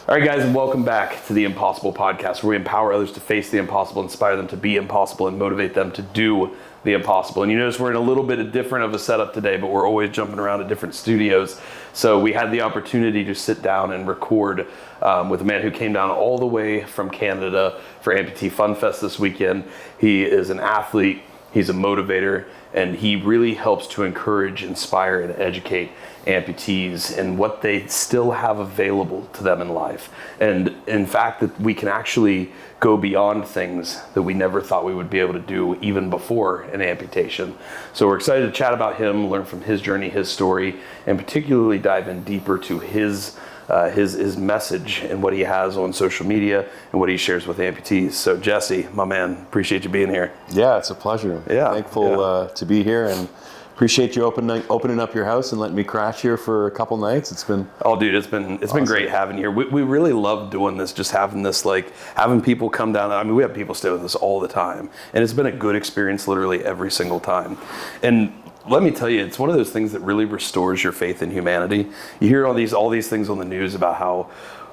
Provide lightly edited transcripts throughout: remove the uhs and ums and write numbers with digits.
All right, guys, and welcome back to the Impossible Podcast, where we empower others to face the impossible, inspire them to be impossible, and motivate them to do the impossible. And you notice we're in a little bit different of a setup today, but we're always jumping around to different studios. So we had the opportunity to sit down and record with a man who came down all the way from Canada for Amputee Fun Fest this weekend. He is an athlete, he's a motivator, and he really helps to encourage, inspire, and educate amputees and what they still have available to them in life. And in fact, that we can actually go beyond things that we never thought we would be able to do even before an amputation. So we're excited to chat about him, learn from his journey, his story, and particularly dive in deeper to his message and what he has on social media and what he shares with amputees. So Jesse, my man, appreciate you being here. Yeah, it's a pleasure. Yeah, Thankful to be here, and appreciate you opening up your house and letting me crash here for a couple nights. It's been it's been great having you here. We really love doing this, just having this, like having people come down. I mean, we have people stay with us all the time, and it's been a good experience literally every single time. And let me tell you, it's one of those things that really restores your faith in humanity. You hear all these things on the news about how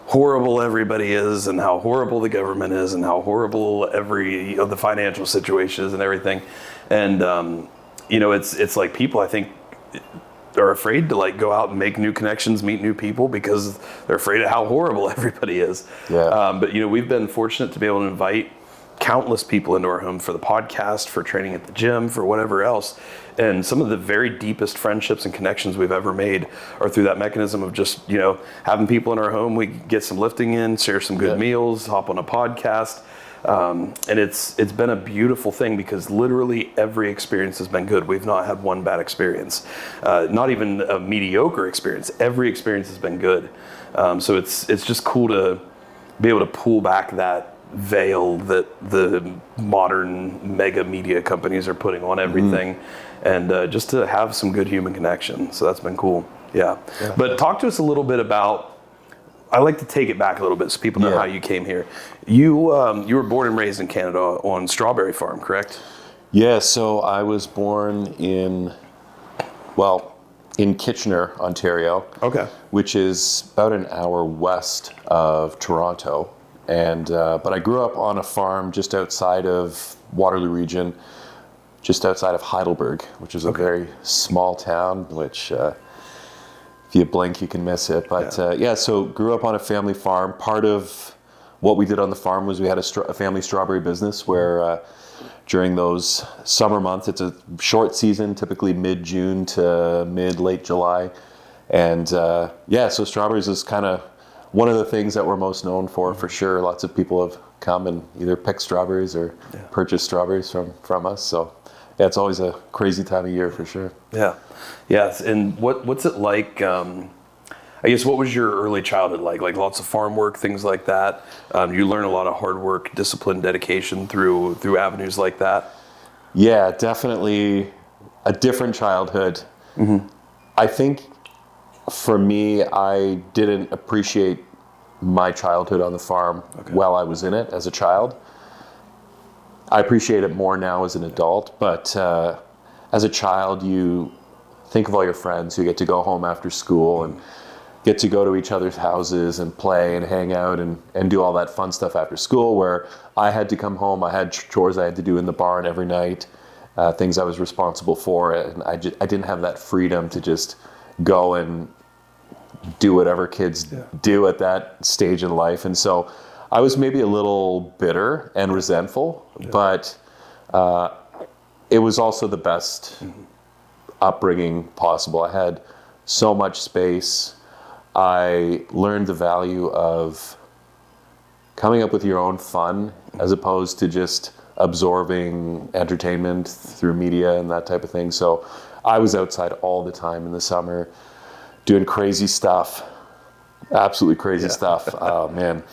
horrible everybody is and how horrible the government is and how horrible the financial situation is and everything. And it's like people, I think, are afraid to like go out and make new connections, meet new people, because they're afraid of how horrible everybody is. Yeah. But we've been fortunate to be able to invite countless people into our home for the podcast, for training at the gym, for whatever else. And some of the very deepest friendships and connections we've ever made are through that mechanism of just, having people in our home. We get some lifting in, share some good meals, hop on a podcast. And it's been a beautiful thing because literally every experience has been good. We've not had one bad experience, not even a mediocre experience. Every experience has been good. So it's just cool to be able to pull back that veil that the modern mega media companies are putting on everything, and just to have some good human connection. So that's been cool. Yeah. But talk to us a little bit about, I like to take it back a little bit so people know how you came here. You were born and raised in Canada on Strawberry Farm, correct? Yeah, so I was born in Kitchener, Ontario. Okay. Which is about an hour west of Toronto. And but I grew up on a farm just outside of Waterloo region, just outside of Heidelberg, which is a very small town, which if you blink, you can miss it. But so grew up on a family farm. Part of what we did on the farm was we had a family strawberry business where during those summer months, it's a short season, typically mid-June to mid-late July. And so strawberries is kind of one of the things that we're most known for sure. Lots of people have come and either picked strawberries or purchased strawberries from us. So it's always a crazy time of year for sure. Yeah. Yes. And what's it like? I guess, what was your early childhood like? Like lots of farm work, things like that. You learn a lot of hard work, discipline, dedication through avenues like that. Yeah, definitely a different childhood. Mm-hmm. I think for me, I didn't appreciate my childhood on the farm while I was in it as a child. I appreciate it more now as an adult, but as a child, you think of all your friends who get to go home after school and get to go to each other's houses and play and hang out and do all that fun stuff after school, where I had to come home. I had chores I had to do in the barn every night, things I was responsible for, and I didn't have that freedom to just go and do whatever kids do at that stage in life. And so I was maybe a little bitter and resentful, but it was also the best upbringing possible. I had so much space. I learned the value of coming up with your own fun as opposed to just absorbing entertainment through media and that type of thing. So I was outside all the time in the summer doing crazy stuff, absolutely crazy stuff. Oh man,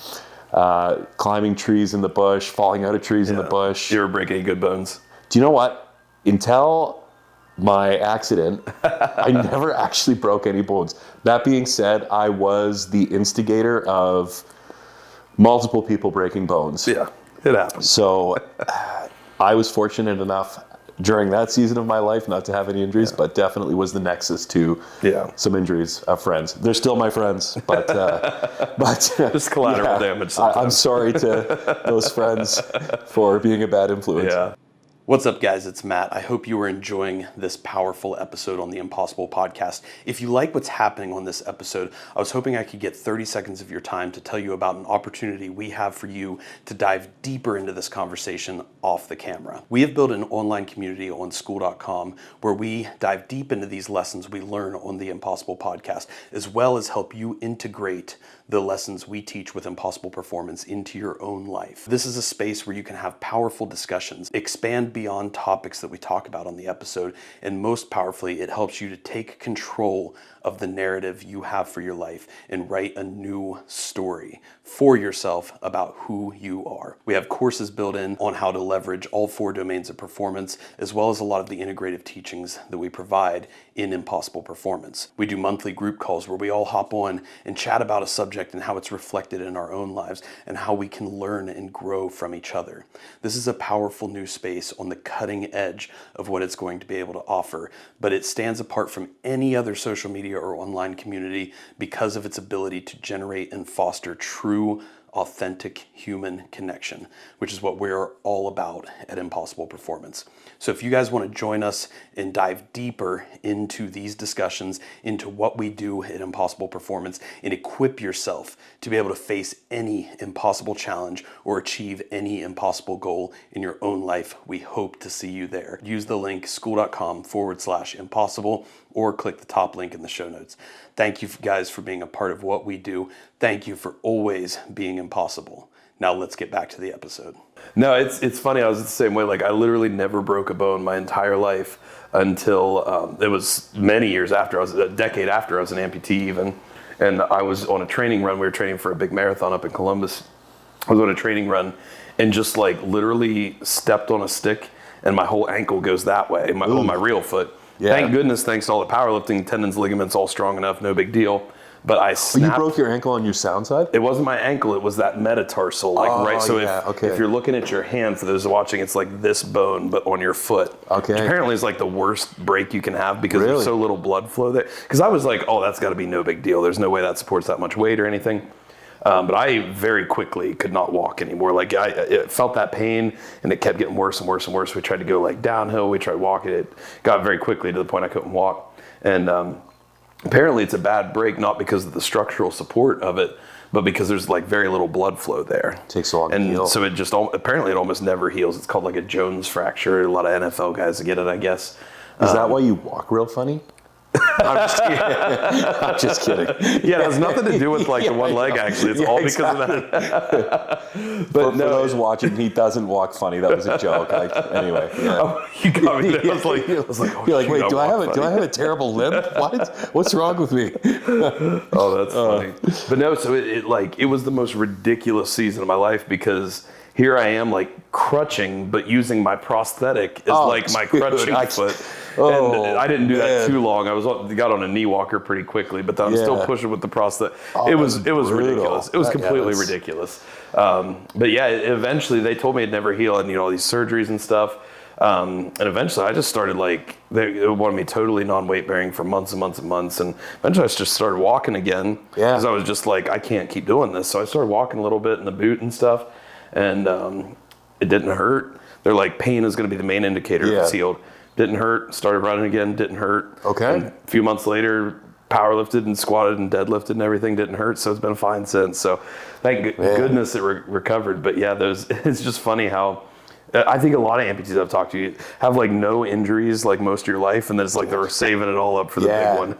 climbing trees in the bush, falling out of trees in the bush. You ever break any good bones? Do you know what? Until my accident, I never actually broke any bones. That being said, I was the instigator of multiple people breaking bones. Yeah, it happens. So I was fortunate enough during that season of my life not to have any injuries, but definitely was the nexus to some injuries of friends. They're still my friends, but just collateral damage. I'm sorry to those friends for being a bad influence. Yeah. What's up, guys? It's Matt. I hope you are enjoying this powerful episode on the Impossible Podcast. If you like what's happening on this episode, I was hoping I could get 30 seconds of your time to tell you about an opportunity we have for you to dive deeper into this conversation off the camera. We have built an online community on school.com where we dive deep into these lessons we learn on the Impossible Podcast, as well as help you integrate the lessons we teach with Impossible Performance into your own life. This is a space where you can have powerful discussions, expand beyond topics that we talk about on the episode, and most powerfully, it helps you to take control of the narrative you have for your life and write a new story for yourself about who you are. We have courses built in on how to leverage all 4 domains of performance, as well as a lot of the integrative teachings that we provide in Impossible Performance. We do monthly group calls where we all hop on and chat about a subject and how it's reflected in our own lives and how we can learn and grow from each other. This is a powerful new space on the cutting edge of what it's going to be able to offer, but it stands apart from any other social media or online community because of its ability to generate and foster true, authentic human connection, which is what we're all about at Impossible Performance. So if you guys want to join us and dive deeper into these discussions, into what we do at Impossible Performance, and equip yourself to be able to face any impossible challenge or achieve any impossible goal in your own life, we hope to see you there. Use the link school.com/impossible or click the top link in the show notes. Thank you guys for being a part of what we do. Thank you for always being impossible. Now let's get back to the episode. No, it's funny. I was the same way. Like, I literally never broke a bone my entire life until it was many years after. A decade after I was an amputee even. And I was on a training run. We were training for a big marathon up in Columbus. I was on a training run and just like literally stepped on a stick and my whole ankle goes that way, on my real foot. Yeah. Thank goodness, thanks to all the powerlifting, tendons, ligaments, all strong enough, no big deal. But I snapped. You broke your ankle on your sound side? It wasn't my ankle, it was that metatarsal. So if you're looking at your hand, for those watching, it's like this bone, but on your foot. Okay. Which apparently is like the worst break you can have because there's so little blood flow there. Because I was like, that's got to be no big deal. There's no way that supports that much weight or anything. But I very quickly could not walk anymore. Like it felt that pain and it kept getting worse and worse and worse. We tried to go like downhill. We tried walking. It got very quickly to the point I couldn't walk. And apparently it's a bad break, not because of the structural support of it, but because there's like very little blood flow there. It takes a long time to heal. So it just, apparently it almost never heals. It's called like a Jones fracture. A lot of NFL guys get it, I guess. Is that why you walk real funny? I'm just kidding. Yeah, it has nothing to do with like the one leg actually. It's all because of that. But for those watching, he doesn't walk funny. That was a joke. Anyway. Yeah. Oh, you got me. I was like, you're like, wait, do I have a terrible limp? What? What's wrong with me? Oh, that's funny. But no, so it was the most ridiculous season of my life because here I am like crutching, but using my prosthetic as like my crutching foot. And I didn't do that too long. I got on a knee walker pretty quickly, but then I'm still pushing with the prosthetic. It was ridiculous. It was completely ridiculous. But yeah, eventually they told me it'd never heal, and all these surgeries and stuff. And eventually I just started they wanted me totally non-weight bearing for months and months and months. And eventually I just started walking again because I was just like, I can't keep doing this. So I started walking a little bit in the boot and stuff, and it didn't hurt. They're like, pain is going to be the main indicator if it's healed. Didn't hurt. Started running again. Didn't hurt. Okay. And a few months later, power lifted and squatted and deadlifted and everything. Didn't hurt. So it's been fine since. So thank goodness it recovered. But yeah, it's just funny how I think a lot of amputees I've talked to have like no injuries like most of your life, and then it's like they're saving it all up for the big one.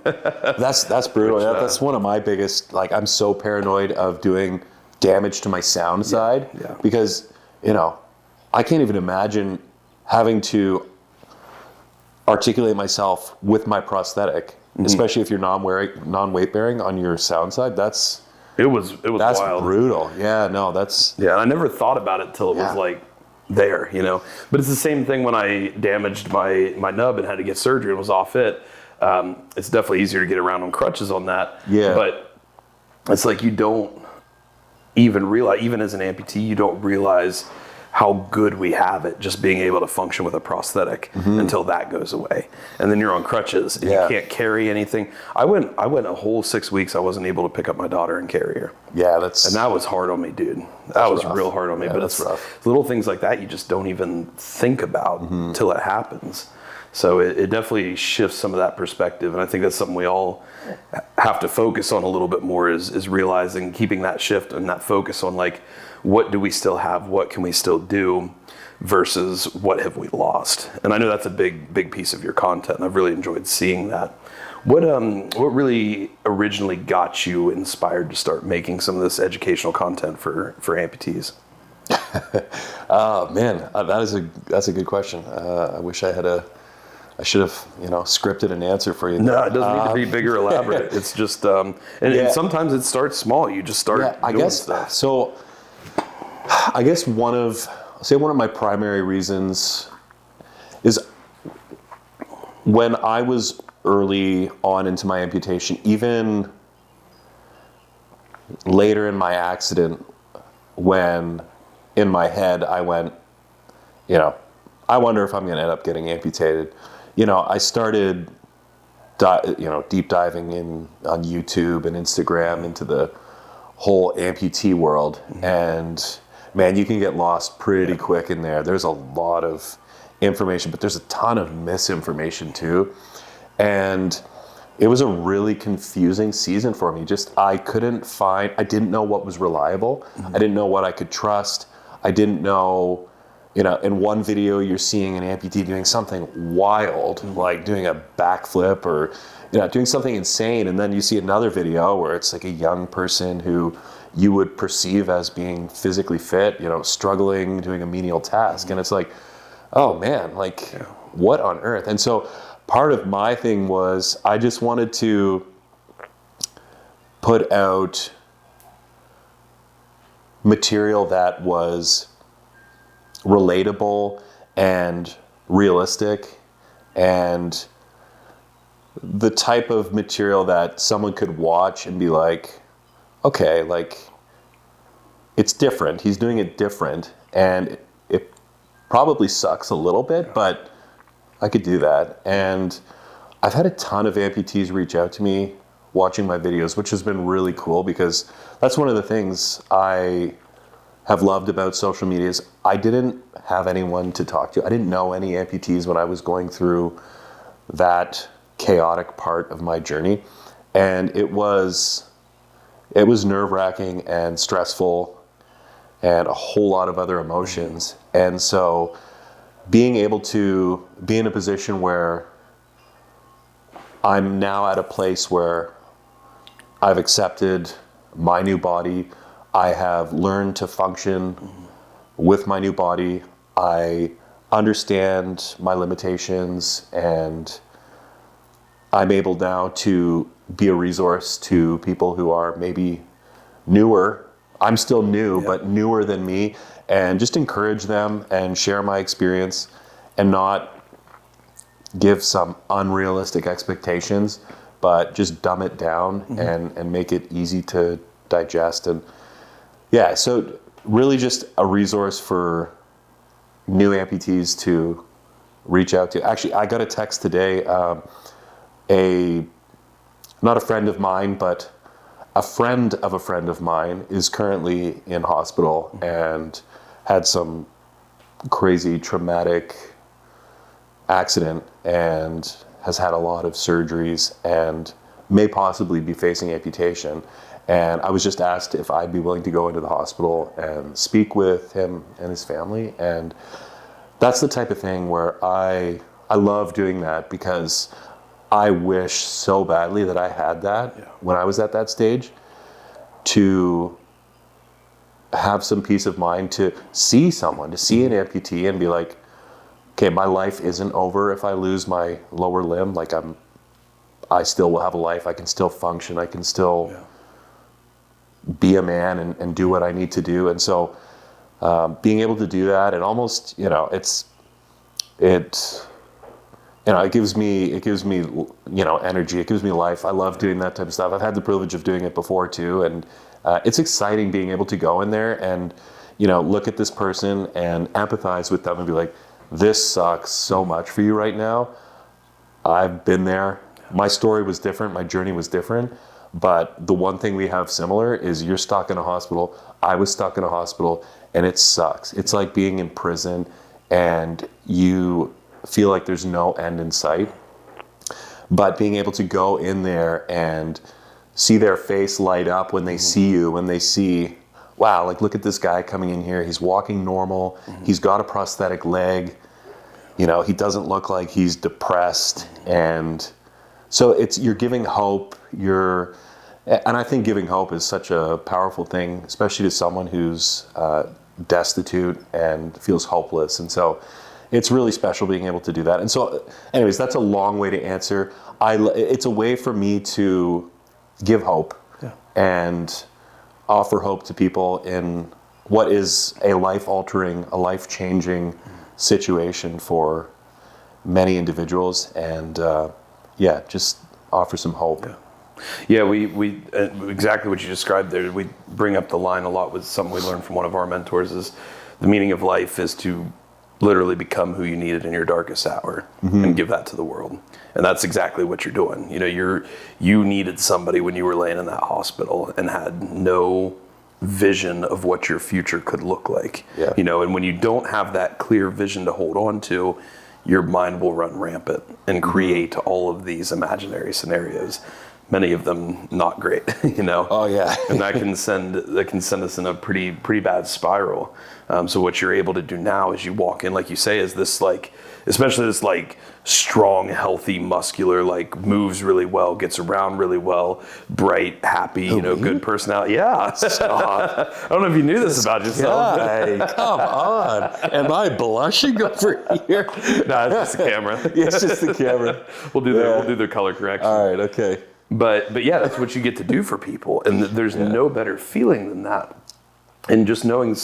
That's brutal. That's one of my biggest. Like, I'm so paranoid of doing damage to my sound side because I can't even imagine having to articulate myself with my prosthetic, especially if you're non-weight bearing on your sound side. That's wild. Brutal. Yeah, no, and I never thought about it till it was like there, But it's the same thing when I damaged my nub and had to get surgery and was off it. It's definitely easier to get around on crutches on that. Yeah. But it's like you don't even realize, even as an amputee, you don't realize how good we have it just being able to function with a prosthetic until that goes away. And then you're on crutches and you can't carry anything. I went a whole 6 weeks I wasn't able to pick up my daughter and carry her. Yeah, and that was hard on me, dude. That was rough. real hard on me. Yeah, but that's it's rough. little things like that you just don't even think about until it happens. So it definitely shifts some of that perspective. And I think that's something we all have to focus on a little bit more is realizing, keeping that shift and that focus on like, what do we still have? What can we still do versus what have we lost? And I know that's a big piece of your content. And I've really enjoyed seeing that. What really originally got you inspired to start making some of this educational content for amputees? Oh man, that's a good question. I wish I should have, scripted an answer for you. No, it doesn't need to be big or elaborate. It's just, and sometimes it starts small. You just start doing stuff. So I guess one of my primary reasons is when I was early on into my amputation, even later in my accident, when in my head I went, I wonder if I'm going to end up getting amputated. I started, deep diving on YouTube and Instagram into the whole amputee world. And man, you can get lost pretty quick in there. There's a lot of information, but there's a ton of misinformation too. And it was a really confusing season for me. I didn't know what was reliable. I didn't know what I could trust. I didn't know, in one video you're seeing an amputee doing something wild, like doing a backflip or, doing something insane. And then you see another video where it's like a young person who you would perceive as being physically fit, struggling, doing a menial task. And it's like, oh man, what on earth? And so part of my thing was I just wanted to put out material that was relatable and realistic and the type of material that someone could watch and be like, okay, it's different. He's doing it different, and it probably sucks a little bit, but I could do that. And I've had a ton of amputees reach out to me watching my videos, which has been really cool because that's one of the things I have loved about social media is I didn't have anyone to talk to. I didn't know any amputees when I was going through that chaotic part of my journey. And it was nerve-wracking and stressful and a whole lot of other emotions. And so being able to be in a position where I'm now at a place where I've accepted my new body, I have learned to function with my new body, I understand my limitations, and I'm able now to be a resource to people who are maybe newer. I'm still new, but newer than me, and just encourage them and share my experience and not give some unrealistic expectations, but just dumb it down and make it easy to digest. And so really just a resource for new amputees to reach out to. Actually, I got a text today, not a friend of mine, but a friend of a friend of mine is currently in hospital and had some crazy traumatic accident and has had a lot of surgeries and may possibly be facing amputation. And I was just asked if I'd be willing to go into the hospital and speak with him and his family. And that's the type of thing where I love doing that because I wish so badly that I had that when I was at that stage, to have some peace of mind, to see someone, to see an amputee and be like, okay, my life isn't over if I lose my lower limb. I still will have a life. I can still function. I can still be a man and do what I need to do. And so being able to do that, and almost, it gives me energy. It gives me life. I love doing that type of stuff. I've had the privilege of doing it before too, and it's exciting being able to go in there and look at this person and empathize with them and be like, this sucks so much for you right now. I've been there. My story was different. My journey was different. But the one thing we have similar is you're stuck in a hospital. I was stuck in a hospital, and it sucks. It's like being in prison and you feel like there's no end in sight. But being able to go in there and see their face light up when they see you, when they see, wow, like look at this guy coming in here. He's walking normal. He's got a prosthetic leg. He doesn't look like he's depressed. And so you're giving hope. And I think giving hope is such a powerful thing, especially to someone who's destitute and feels hopeless. And so it's really special being able to do that. And so anyways, that's a long way to answer. It's a way for me to give hope and offer hope to people in what is a life-altering, a life-changing situation for many individuals, and just offer some hope. Yeah, we exactly what you described there. We bring up the line a lot with something we learned from one of our mentors is the meaning of life is to literally become who you needed in your darkest hour and give that to the world. And that's exactly what you're doing. You needed somebody when you were laying in that hospital and had no vision of what your future could look like. Yeah. And when you don't have that clear vision to hold on to, your mind will run rampant and create all of these imaginary scenarios. Many of them not great, Oh yeah. and that can send us in a pretty bad spiral. So what you're able to do now is you walk in, like you say, is this especially this strong, healthy, muscular, moves really well, gets around really well, bright, happy, good personality. Yeah. Stop. I don't know if you knew this about yourself. Hey, come on. Am I blushing over here? No, it's just the camera. It's just the camera. We'll do the color correction. All right. Okay. But yeah, that's what you get to do for people, and there's no better feeling than that. And just knowing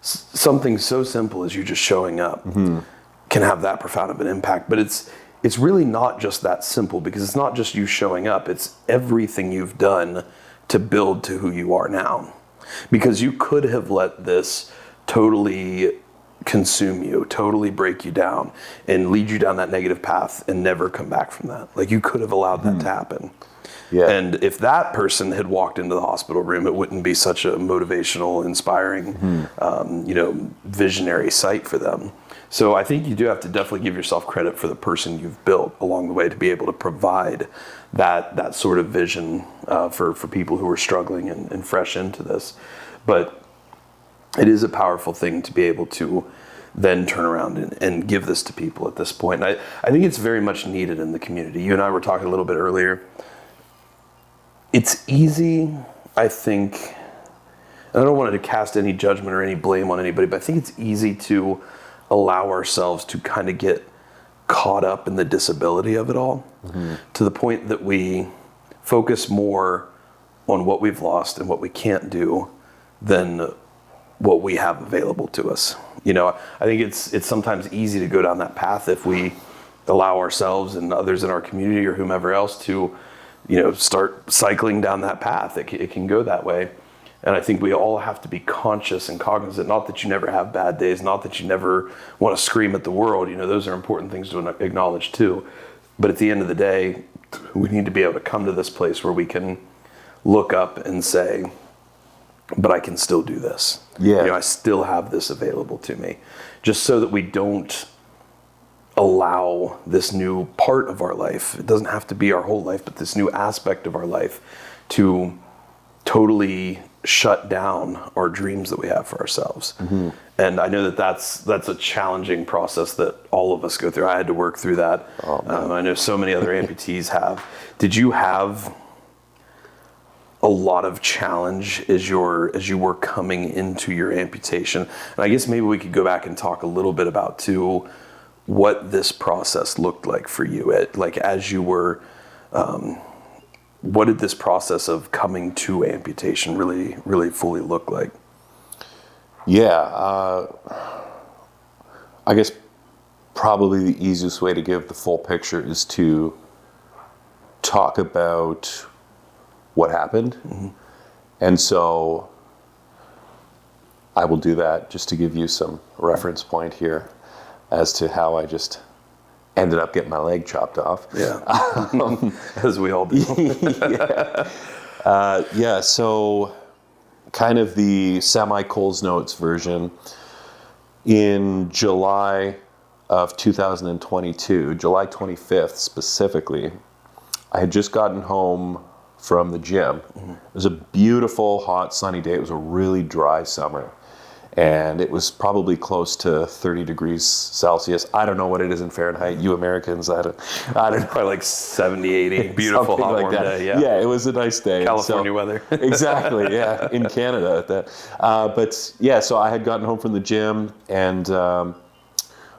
something so simple as you just showing up can have that profound of an impact. But it's really not just that simple, because it's not just you showing up, it's everything you've done to build to who you are now. Because you could have let this totally consume you, totally break you down, and lead you down that negative path and never come back from that. You could have allowed that to happen. Yeah. And if that person had walked into the hospital room, it wouldn't be such a motivational, inspiring, visionary sight for them. So I think you do have to definitely give yourself credit for the person you've built along the way to be able to provide that sort of vision for people who are struggling and fresh into this. But it is a powerful thing to be able to then turn around and give this to people at this point. And I think it's very much needed in the community. You and I were talking a little bit earlier. It's easy, I think, and I don't want to cast any judgment or any blame on anybody, but I think it's easy to allow ourselves to kind of get caught up in the disability of it all, to the point that we focus more on what we've lost and what we can't do than what we have available to us. I think it's sometimes easy to go down that path if we allow ourselves and others in our community or whomever else to start cycling down that path. It can go that way. And I think we all have to be conscious and cognizant, not that you never have bad days, not that you never want to scream at the world. Those are important things to acknowledge too. But at the end of the day, we need to be able to come to this place where we can look up and say, but I can still do this. Yeah. I still have this available to me. Just so that we don't allow this new part of our life, it doesn't have to be our whole life, but this new aspect of our life to totally shut down our dreams that we have for ourselves. And I know that's a challenging process that all of us go through. I had to work through that. I know so many other amputees have. Did you have a lot of challenge as you were coming into your amputation? And I guess maybe we could go back and talk a little bit about too what this process looked like for you. As you were, what did this process of coming to amputation really fully look like? Yeah, I guess probably the easiest way to give the full picture is to talk about what happened. And so I will do that just to give you some reference point here as to how I just ended up getting my leg chopped off. Yeah. As we all do. So kind of the semi-Coles Notes version. In July of 2022, July 25th specifically, I had just gotten home from the gym. It was a beautiful, hot, sunny day. It was a really dry summer. And it was probably close to 30 degrees Celsius. I don't know what it is in Fahrenheit. You Americans, I don't know. Probably like 70, 80. Beautiful, hot, warm day. Yeah. Yeah, it was a nice day. California weather. Exactly, yeah, in Canada at that. But yeah, so I had gotten home from the gym, and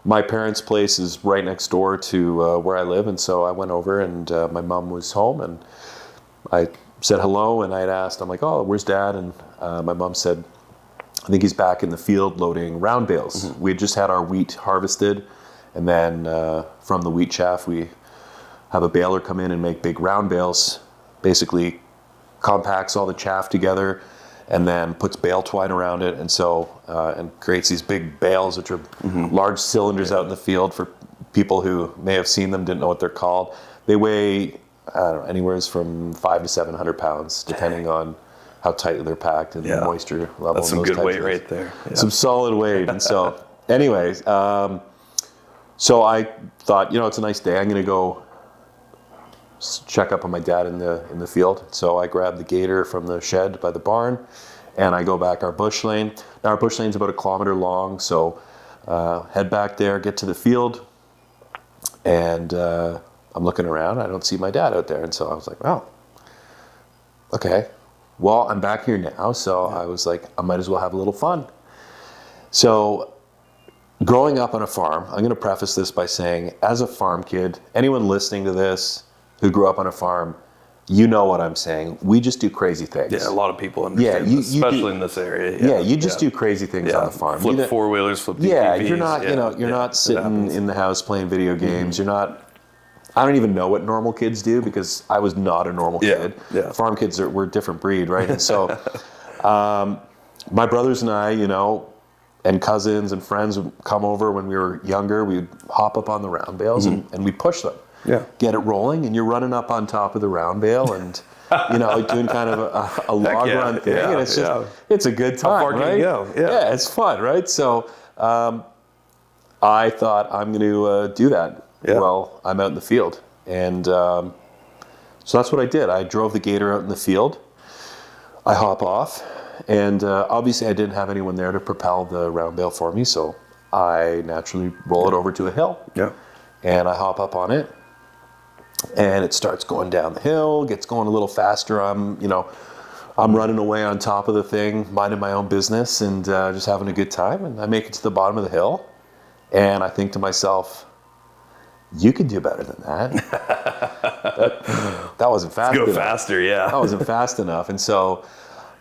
my parents' place is right next door to where I live. And so I went over, and my mom was home, and I said hello, and I had asked, I'm like, oh, where's Dad? And my mom said, I think he's back in the field loading round bales. We had just had our wheat harvested, and then from the wheat chaff, we have a baler come in and make big round bales, basically compacts all the chaff together, and then puts bale twine around it, and so and creates these big bales, which are large cylinders out in the field. For people who may have seen them, didn't know what they're called. They weigh, I don't know, anywhere from 500 to 700 pounds, depending on how tightly they're packed and the moisture level. That's some and those good weight types of right there. Yeah. Some solid weight. And so, anyways, so I thought, it's a nice day. I'm going to go check up on my dad in the field. So I grabbed the gator from the shed by the barn, and I go back our bush lane. Now our bush lane's about 1 kilometer long, so head back there, get to the field, and I'm looking around. I don't see my dad out there, and so I was like, oh, okay. Well, I'm back here now, so I was like, I might as well have a little fun. So, growing up on a farm, I'm going to preface this by saying, as a farm kid, anyone listening to this who grew up on a farm, you know what I'm saying. We just do crazy things. Yeah, a lot of people understand this, especially in this area. Yeah, you just do crazy things on the farm. Flip four-wheelers, flip DTVs. Yeah, you're not, you're not sitting in the house playing video games. You're not. I don't even know what normal kids do because I was not a normal kid. Yeah. Farm kids we're a different breed, right? And so my brothers and I, and cousins and friends would come over when we were younger. We'd hop up on the round bales and we'd push them. Yeah. Get it rolling, and you're running up on top of the round bale and, doing kind of a log run thing. Yeah, and it's just, it's a good time, How far right? can you go? Yeah, it's fun, right? So I thought I'm going to do that. Yeah. Well, I'm out in the field. And so that's what I did. I drove the gator out in the field. I hop off. And obviously I didn't have anyone there to propel the round bale for me. So I naturally roll it over to a hill. Yeah. And I hop up on it. And it starts going down the hill, gets going a little faster. I'm running away on top of the thing, minding my own business and just having a good time. And I make it to the bottom of the hill. And I think to myself, you could do better than that. that wasn't fast enough. Go faster, yeah. That wasn't fast enough. And so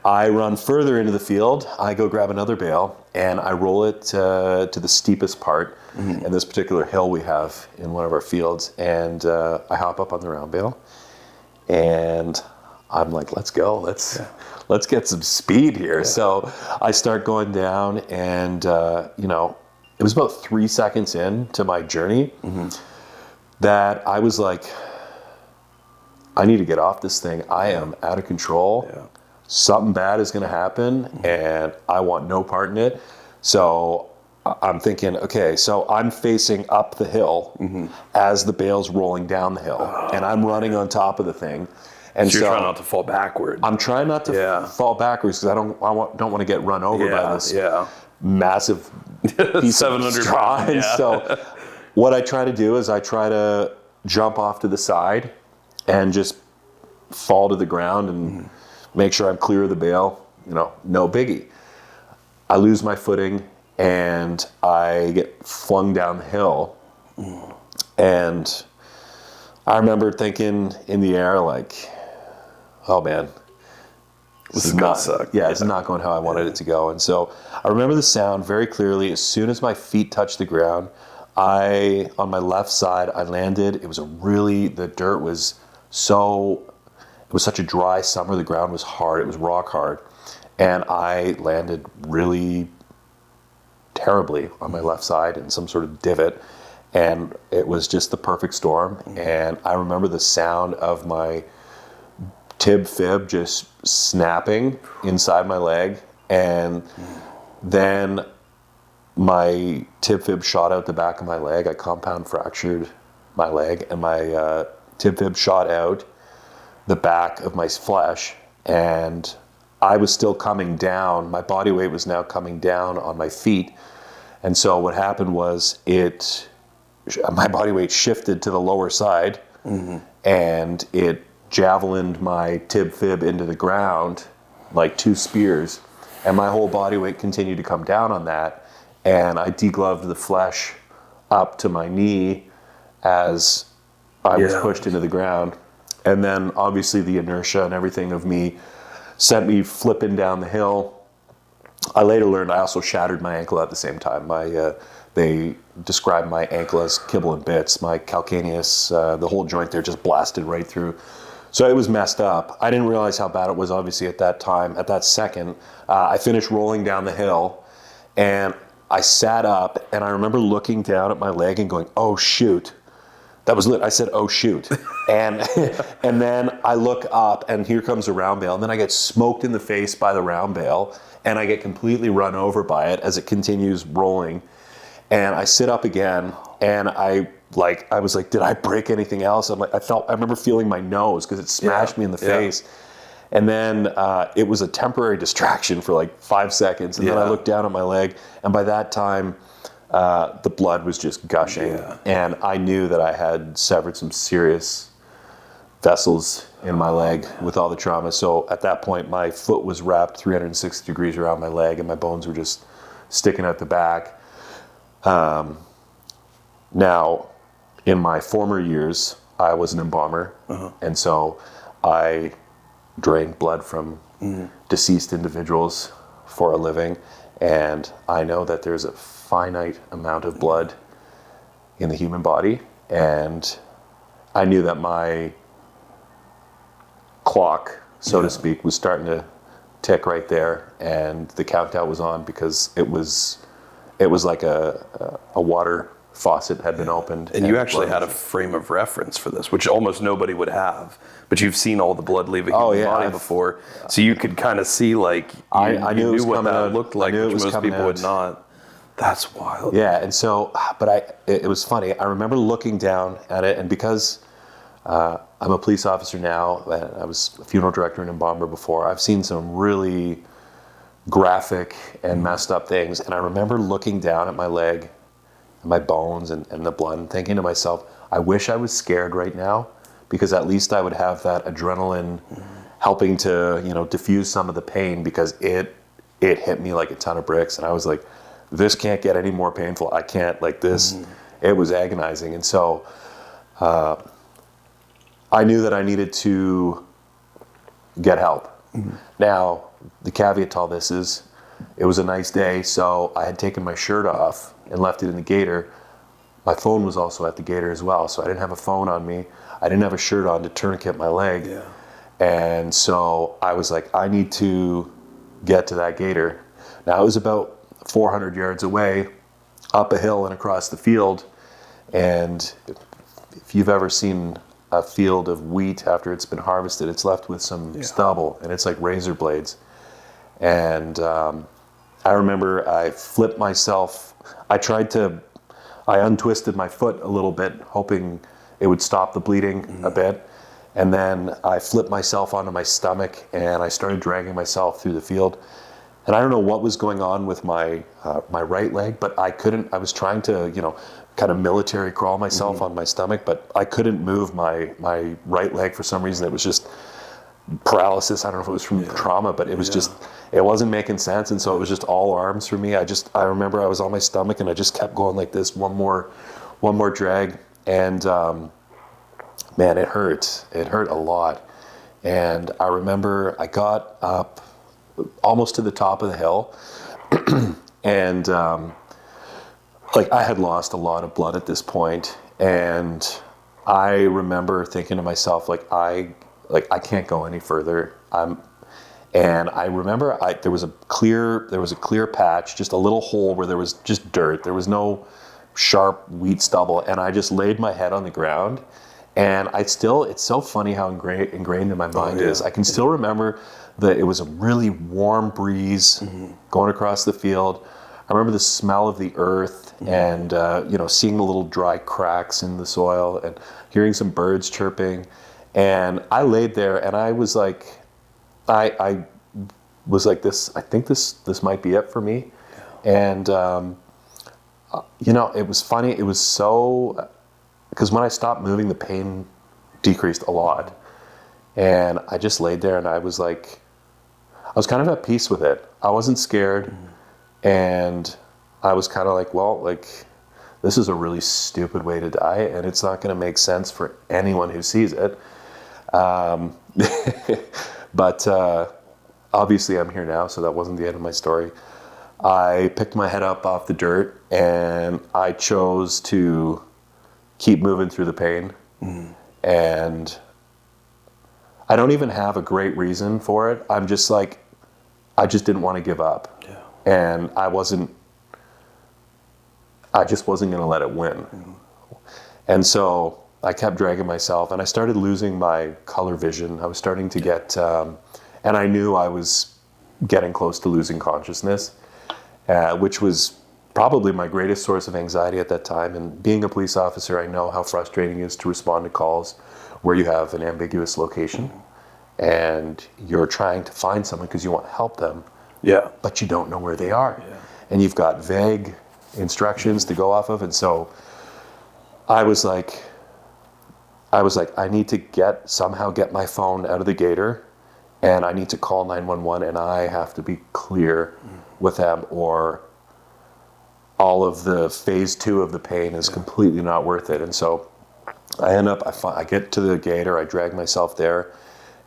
I run further into the field. I go grab another bale, and I roll it to the steepest part in this particular hill we have in one of our fields. And I hop up on the round bale, and I'm like, let's go. Let's get some speed here. Yeah. So I start going down, and, it was about 3 seconds into my journey that I was like, I need to get off this thing. I am out of control. Yeah. Something bad is going to happen, and I want no part in it. So I'm thinking, okay, so I'm facing up the hill as the bale's rolling down the hill, and I'm running on top of the thing. And so you're trying not to fall backward. I'm trying not to fall backwards because I don't want to get run over by this massive piece of straw. And so what I try to do is I try to jump off to the side and just fall to the ground and make sure I'm clear of the bale. No biggie. I lose my footing and I get flung down the hill. And I remember thinking in the air, like, oh man, this is not suck. Yeah, it's not going how I wanted it to go. And so I remember the sound very clearly. As soon as my feet touched the ground, on my left side, I landed. It was the dirt was it was such a dry summer. The ground was hard. It was rock hard. and I landed really terribly on my left side in some sort of divot, and it was just the perfect storm. And I remember the sound of my tib fib just snapping inside my leg, and then my tib fib shot out the back of my leg. I compound fractured my leg, and my tib fib shot out the back of my flesh, and I was still coming down. My body weight was now coming down on my feet. And so what happened was my body weight shifted to the lower side, and it javelined my tib fib into the ground like two spears, and my whole body weight continued to come down on that, and I degloved the flesh up to my knee as I was pushed into the ground. And then obviously the inertia and everything of me sent me flipping down the hill. I later learned I also shattered my ankle at the same time. They described my ankle as kibble and bits. My calcaneus, the whole joint there just blasted right through. So it was messed up. I didn't realize how bad it was obviously at that time. At that second, I finished rolling down the hill, and I sat up, and I remember looking down at my leg and going, "Oh shoot." That was lit. I said, "Oh shoot." And and then I look up, and here comes a round bale, and then I get smoked in the face by the round bale, and I get completely run over by it as it continues rolling. And I sit up again, and I was like, did I break anything else? I remember feeling my nose because it smashed me in the face. And then it was a temporary distraction for like 5 seconds, and then I looked down at my leg, and by that time, the blood was just gushing, and I knew that I had severed some serious vessels in my leg with all the trauma. So at that point, my foot was wrapped 360 degrees around my leg, and my bones were just sticking out the back. Now, in my former years, I was an embalmer, and so I drained blood from deceased individuals for a living, and I know that there's a finite amount of blood in the human body, and I knew that my clock, so to speak, was starting to tick right there, and the countdown was on because it was like a water faucet had been opened. And you actually had a frame of reference for this, which almost nobody would have, but you've seen all the blood leaving your body before, so you could kind of see I knew what that out. looked like, which most people would not. That's wild. Yeah, and so, but it was funny. I remember looking down at it, and because I'm a police officer now, and I was a funeral director and embalmer before, I've seen some really graphic and messed up things. And I remember looking down at my leg, and my bones, and the blood, and thinking to myself, I wish I was scared right now, because at least I would have that adrenaline helping to, diffuse some of the pain, because it hit me like a ton of bricks. And I was like, this can't get any more painful. I can't, this. It was agonizing. And so I knew that I needed to get help. Now, the caveat to all this is, it was a nice day, so I had taken my shirt off and left it in the gator. My phone was also at the gator as well, so I didn't have a phone on me. I didn't have a shirt on to tourniquet my leg. Yeah. And so I was like, I need to get to that gator. Now, it was about 400 yards away, up a hill and across the field. And if you've ever seen a field of wheat after it's been harvested, it's left with some stubble, and it's like razor blades. And I remember I flipped myself. I untwisted my foot a little bit, hoping it would stop the bleeding a bit. And then I flipped myself onto my stomach, and I started dragging myself through the field. And I don't know what was going on with my right leg, but I was trying to, kind of military crawl myself on my stomach, but I couldn't move my right leg for some reason. It was just paralysis. I don't know if it was from trauma, but it was just, it wasn't making sense. And so it was just all arms for me. I remember I was on my stomach, and I just kept going like this, one more drag. And man, it hurt. It hurt a lot. And I remember I got up almost to the top of the hill, and I had lost a lot of blood at this point, and I remember thinking to myself, I can't go any further. And I remember there was a clear patch, just a little hole where there was just dirt. There was no sharp wheat stubble, and I just laid my head on the ground. And it's so funny how ingrained in my mind it is. I can still remember that it was a really warm breeze going across the field. I remember the smell of the earth and seeing the little dry cracks in the soil and hearing some birds chirping. And I laid there, and I was like, I was like, this. I think this might be it for me. And it was funny. It was so, because when I stopped moving, the pain decreased a lot. And I just laid there, and I was kind of at peace with it. I wasn't scared. And I was kind of like, well, like, this is a really stupid way to die, and it's not going to make sense for anyone who sees it. But obviously I'm here now, so that wasn't the end of my story. I picked my head up off the dirt, and I chose to keep moving through the pain. And I don't even have a great reason for it. I'm just like, I just didn't want to give up. Yeah. And I just wasn't going to let it win. And so I kept dragging myself, and I started losing my color vision. I was starting to get, and I knew I was getting close to losing consciousness, which was probably my greatest source of anxiety at that time. And being a police officer, I know how frustrating it is to respond to calls where you have an ambiguous location and you're trying to find someone because you want to help them, but you don't know where they are. And you've got vague instructions to go off of. And so I was like, I need to somehow get my phone out of the gator, and I need to call 911, and I have to be clear with them, or all of the phase 2 of the pain is completely not worth it. And so I get to the gator, I drag myself there,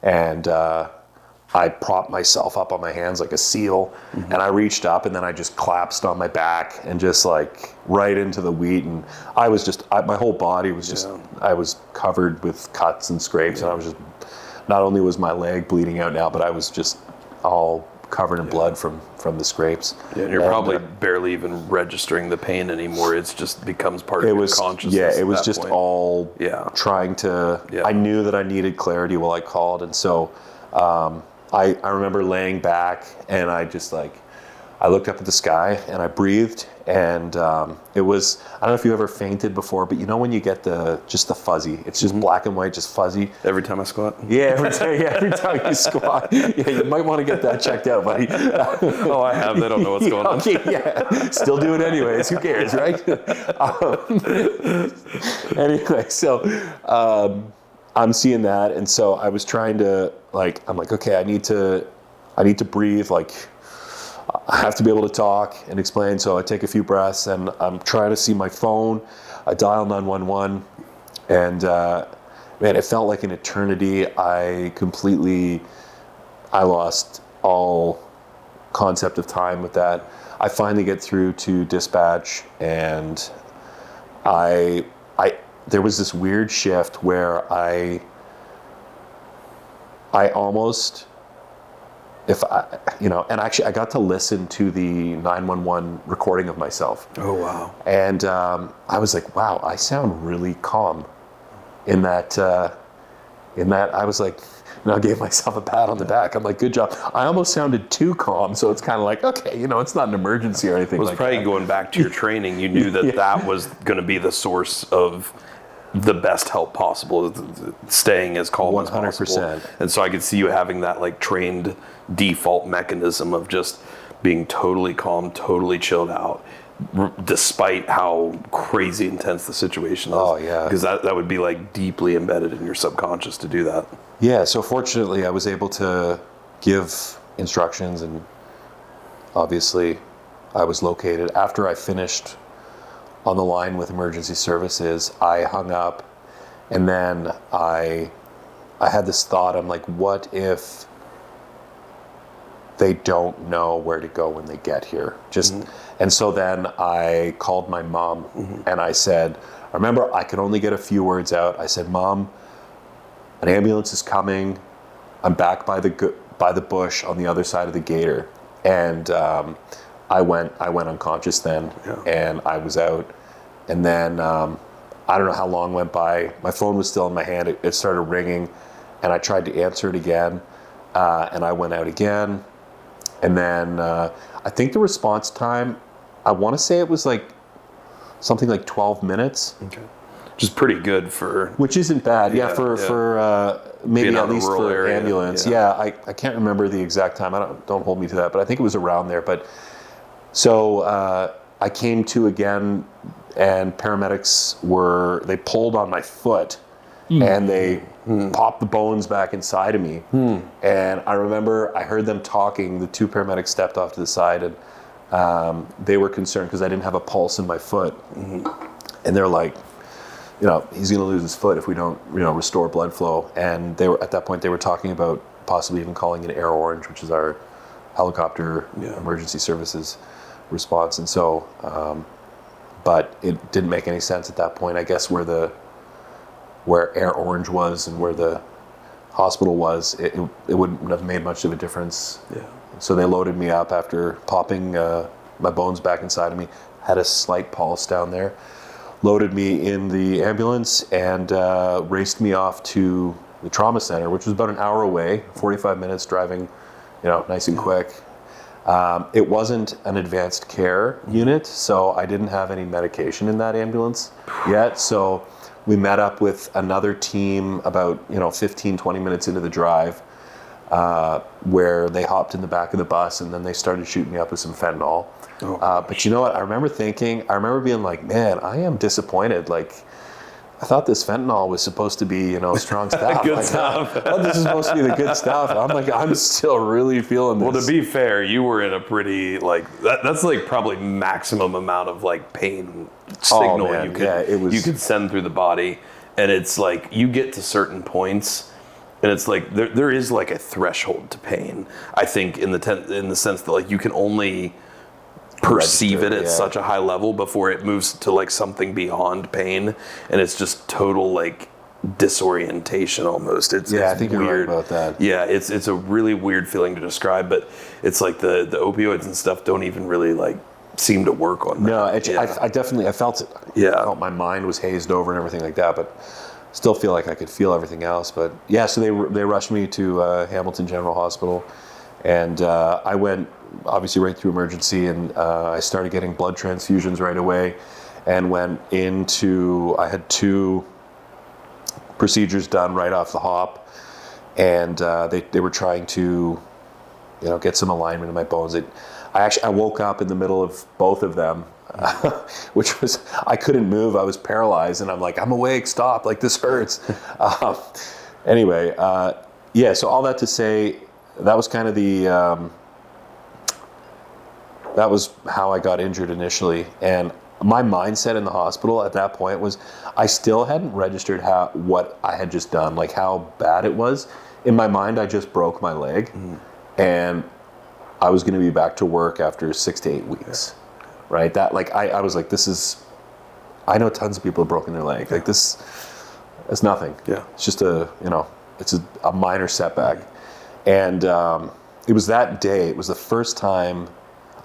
and I propped myself up on my hands like a seal, and I reached up, and then I just collapsed on my back and just like right into the wheat. And I was my whole body was just, I was covered with cuts and scrapes, and I was just, not only was my leg bleeding out now, but I was just all covered in blood from the scrapes. And you're probably barely even registering the pain anymore. It's just becomes part of your consciousness. Yeah, it was just point. All trying to, I knew that I needed clarity while I called. And so I remember laying back, and I just I looked up at the sky, and I breathed, and it was, I don't know if you ever fainted before, but you know when you get the fuzzy, it's just black and white, just fuzzy. Every time I squat? Yeah, every time you squat. Yeah, you might want to get that checked out, buddy. Oh, I have. They don't know what's going on. Okay, yeah. Still do it anyways. Who cares, right? Anyway, so I'm seeing that, and so I was trying to, I'm like, okay, I need to breathe, I have to be able to talk and explain. So I take a few breaths, and I'm trying to see my phone. I dial 911, and man, it felt like an eternity. I lost all concept of time with that. I finally get through to dispatch, and there was this weird shift where I almost, and actually I got to listen to the 911 recording of myself. Oh, wow. And I was like, wow, I sound really calm in that I was like, I gave myself a pat on the back. I'm like, good job. I almost sounded too calm. So it's kind of like, okay, it's not an emergency or anything like that. It was probably going back to your training. You knew that that was going to be the source of the best help possible, staying as calm 100%. As possible. And so I could see you having that trained default mechanism of just being totally calm, totally chilled out, despite how crazy intense the situation is. Oh, yeah. Because that would be deeply embedded in your subconscious to do that. Yeah, so fortunately I was able to give instructions, and obviously I was located. After I finished on the line with emergency services, I hung up, and then I had this thought. I'm like, what if they don't know where to go when they get here? And so then I called my mom, and I said, remember, I could only get a few words out. I said, Mom, an ambulance is coming. I'm back by the by the bush on the other side of the gator, and I went unconscious then, and I was out, and then I don't know how long went by. My phone was still in my hand. It started ringing, and I tried to answer it again, and I went out again, and then I think the response time, I want to say it was like something like 12 minutes. Okay. Which is pretty good for... Which isn't bad, for maybe being at least for area. ambulance. I can't remember the exact time. Don't hold me to that, but I think it was around there. But so I came to again, and paramedics they pulled on my foot, and they popped the bones back inside of me. And I remember I heard them talking. The two paramedics stepped off to the side, and they were concerned because I didn't have a pulse in my foot. And they're like, he's going to lose his foot if we don't, restore blood flow. And they were, at that point, they were talking about possibly even calling in Air Orange, which is our helicopter emergency services response. And so, but it didn't make any sense at that point. I guess where Air Orange was and where the hospital was, it wouldn't have made much of a difference. Yeah. So they loaded me up after popping my bones back inside of me. Had a slight pulse down there. Loaded me in the ambulance and raced me off to the trauma center, which was about an hour away, 45 minutes driving, nice and quick. It wasn't an advanced care unit, so I didn't have any medication in that ambulance yet. So we met up with another team about 15, 20 minutes into the drive, where they hopped in the back of the bus, and then they started shooting me up with some fentanyl. But you know what? I remember being like, man, I am disappointed. Like, I thought this fentanyl was supposed to be, strong stuff. Good stuff. I thought this is supposed to be the good stuff. I'm like, I'm still really feeling this. Well, to be fair, you were in a pretty, that's probably maximum amount of pain signal you could send through the body. And it's like, you get to certain points, and it's like, there is a threshold to pain. I think in the sense that you can only perceive it at such a high level before it moves to something beyond pain, and it's just total disorientation almost. It's I think weird. You're right about that. Yeah, it's a really weird feeling to describe, but it's like the opioids and stuff don't even really seem to work on that. No, I felt it. Yeah, I felt my mind was hazed over and everything like that, but still feel like I could feel everything else. But so they rushed me to Hamilton General Hospital, and I went obviously right through emergency, and I started getting blood transfusions right away, and I had 2 procedures done right off the hop, and they were trying to get some alignment in my bones. I woke up in the middle of both of them, which was, I couldn't move. I was paralyzed, and I'm like, I'm awake, stop, this hurts. Anyway, so all that to say, that was kind of that was how I got injured initially. And my mindset in the hospital at that point was, I still hadn't registered what I had just done, how bad it was. In my mind, I just broke my leg, and I was going to be back to work after 6 to 8 weeks, right? That I was like, I know tons of people have broken their leg. This is nothing. Yeah, it's just it's a minor setback. And it was that day. It was the first time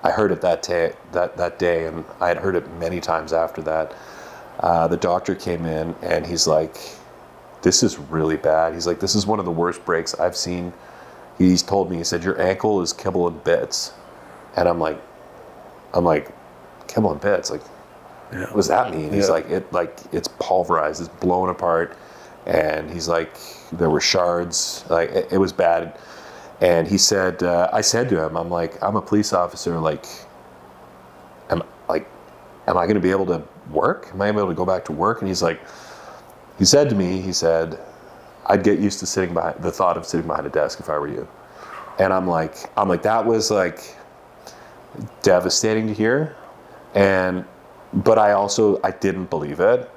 I heard it that day, and I had heard it many times after that. The doctor came in, and he's like, this is really bad. He's like, this is one of the worst breaks I've seen. He's told me, he said, your ankle is kibble in bits. And I'm like, kibble in bits? What does that mean? He's like, it's pulverized, it's blown apart. And he's like, there were shards, it was bad. And he said, I said to him, I'm like, I'm a police officer, am I going to be able to work? Am I able to go back to work? And he said to me, I'd get used to the thought of sitting behind a desk if I were you. And I'm like, that was devastating to hear. But I didn't believe it.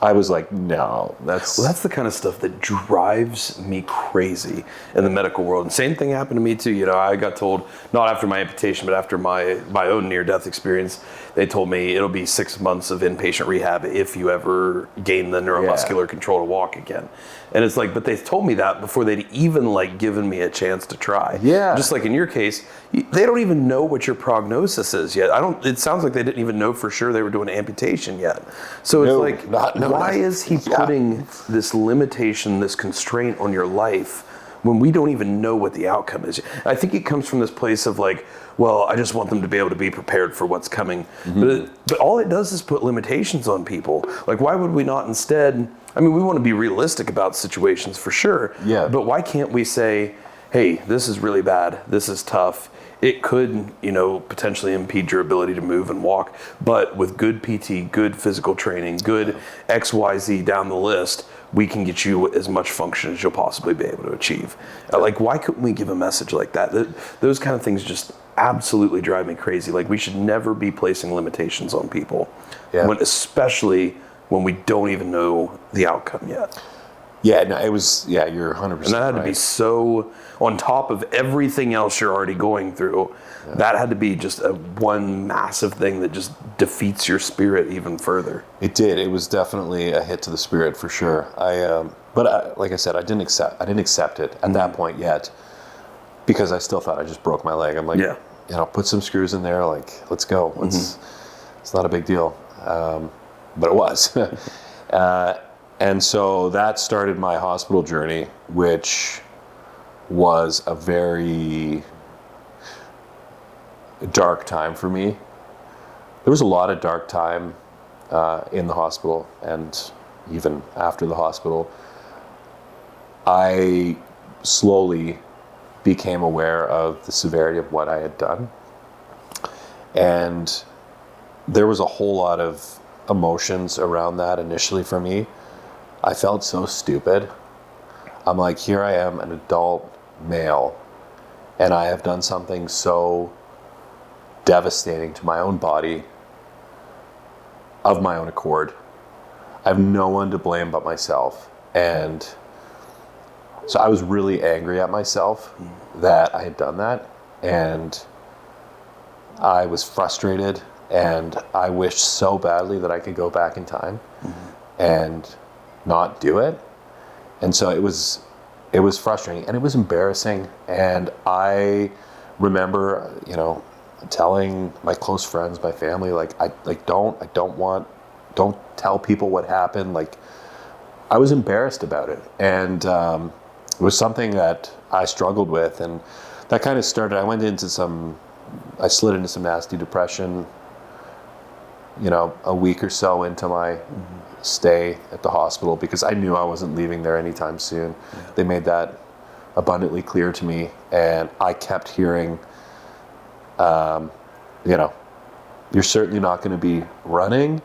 I was like, no, Well, that's the kind of stuff that drives me crazy in the medical world. And same thing happened to me too. You know, I got told, not after my amputation, but after my own near-death experience, they told me it'll be 6 months of inpatient rehab if you ever gain the neuromuscular control to walk again. And it's like, but they told me that before they'd even like given me a chance to try. Yeah. Just like in your case, they don't even know what your prognosis is yet. It sounds like they didn't even know for sure they were doing amputation yet. So it's like, why is he putting this limitation, this constraint on your life when we don't even know what the outcome is? I think it comes from this place of like, well, I just want them to be able to be prepared for what's coming. But all it does is put limitations on people. Like, why would we not instead, I mean, we want to be realistic about situations for sure. Yeah. But why can't we say, hey, this is really bad, this is tough, it could, you know, potentially impede your ability to move and walk, but with good PT, good physical training, good XYZ down the list, we can get you as much function as you'll possibly be able to achieve. Like, why couldn't we give a message like that? Those kind of things just absolutely drive me crazy. Like, we should never be placing limitations on people, especially when we don't even know the outcome yet. Yeah, no, it was, you're 100% And that had to be so, on top of everything else you're already going through, that had to be just one massive thing that just defeats your spirit even further. It did. It was definitely a hit to the spirit for sure. Like I said, I didn't accept it at that point yet, because I still thought I just broke my leg. I'm like, you know, put some screws in there, like, let's go. It's not a big deal. But it was. And so that started my hospital journey, which was a very dark time for me. There was a lot of dark time in the hospital, and even after the hospital. I slowly became aware of the severity of what I had done. And there was a whole lot of emotions around that initially for me. I felt so stupid. I'm like, here I am, an adult male, and I have done something so devastating to my own body of my own accord. I have no one to blame but myself. And so I was really angry at myself that I had done that. And I was frustrated, and I wished so badly that I could go back in time and not do it. And so it was frustrating, and it was embarrassing. And I remember, you know, telling my close friends, my family, don't tell people what happened. Like, I was embarrassed about it. And it was something that I struggled with, and that kind of started, I slid into some nasty depression, you know, a week or so into my stay at the hospital, because I knew I wasn't leaving there anytime soon. They made that abundantly clear to me, and I kept hearing, you know, you're certainly not going to be running,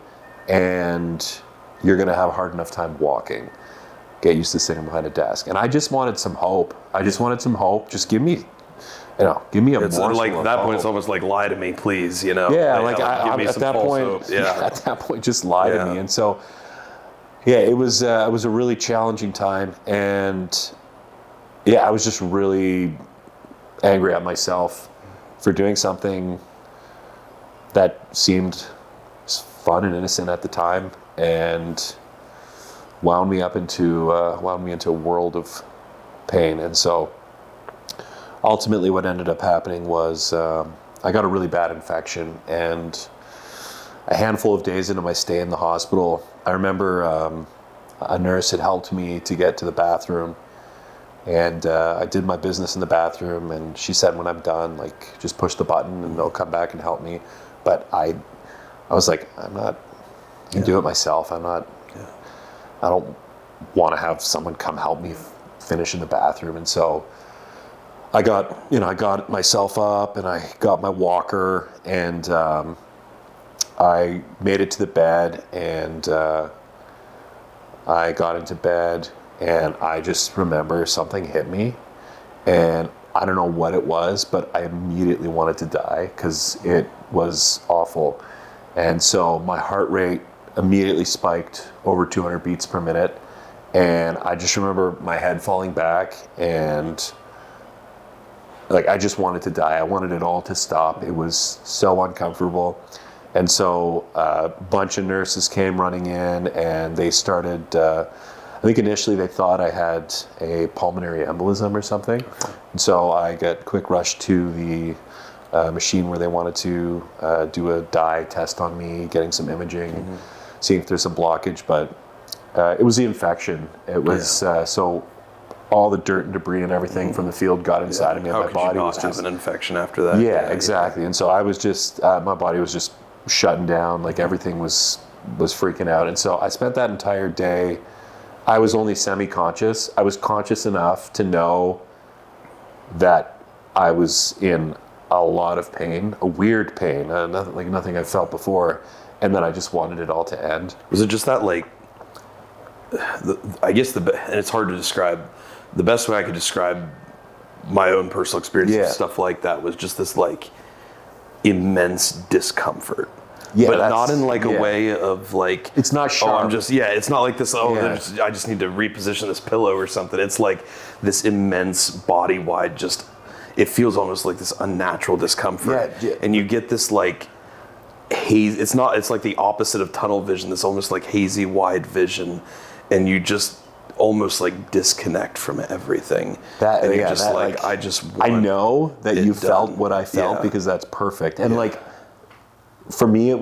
and you're going to have a hard enough time walking. Get used to sitting behind a desk. And I just wanted some hope. Just give me a morsel like, of at that hope. point, it's almost like, lie to me, please, you know? Give me at that point, hope. at that point, just lie to me. And so, it was a really challenging time. And I was just really angry at myself for doing something that seemed fun and innocent at the time, and wound me into a world of pain. And so ultimately what ended up happening was I got a really bad infection, and a handful of days into my stay in the hospital, I remember a nurse had helped me to get to the bathroom, and I did my business in the bathroom, and she said, when I'm done, like, just push the button and they'll come back and help me. But I was like, I'm not going to do it myself. I don't want to have someone come help me finish in the bathroom. And so I got myself up, and I got my walker, and I made it to the bed, and I got into bed, and I just remember something hit me, and I don't know what it was, but I immediately wanted to die because it was awful. And so my heart rate immediately spiked over 200 beats per minute. And I just remember my head falling back, and like I just wanted to die. I wanted it all to stop. It was so uncomfortable. And so a bunch of nurses came running in, and they started, I think initially they thought I had a pulmonary embolism or something. And so I got quick rushed to the machine where they wanted to do a dye test on me, getting some imaging, seeing if there's a blockage. But it was the infection. It was so all the dirt and debris and everything from the field got inside of me. And How my could body you not was have just an infection after that? yeah, exactly. And so I was just my body was just shutting down. Like everything was freaking out. And so I spent that entire day. I was only semi-conscious. I was conscious enough to know that I was in a lot of pain, a weird pain, nothing I've felt before, and then I just wanted it all to end. Was it just that, like, I guess and it's hard to describe. The best way I could describe my own personal experience with stuff like that was just this, like, immense discomfort. Yeah, but not in like a way of like, it's not sharp. Oh, it's not like this, I just need to reposition this pillow or something. It's like this immense body-wide, just, it feels almost like this unnatural discomfort. And you get this like haze, it's like the opposite of tunnel vision, this almost like hazy wide vision, and you just almost like disconnect from everything. And you're just like, I know that you felt what I felt because that's perfect. And like, for me, it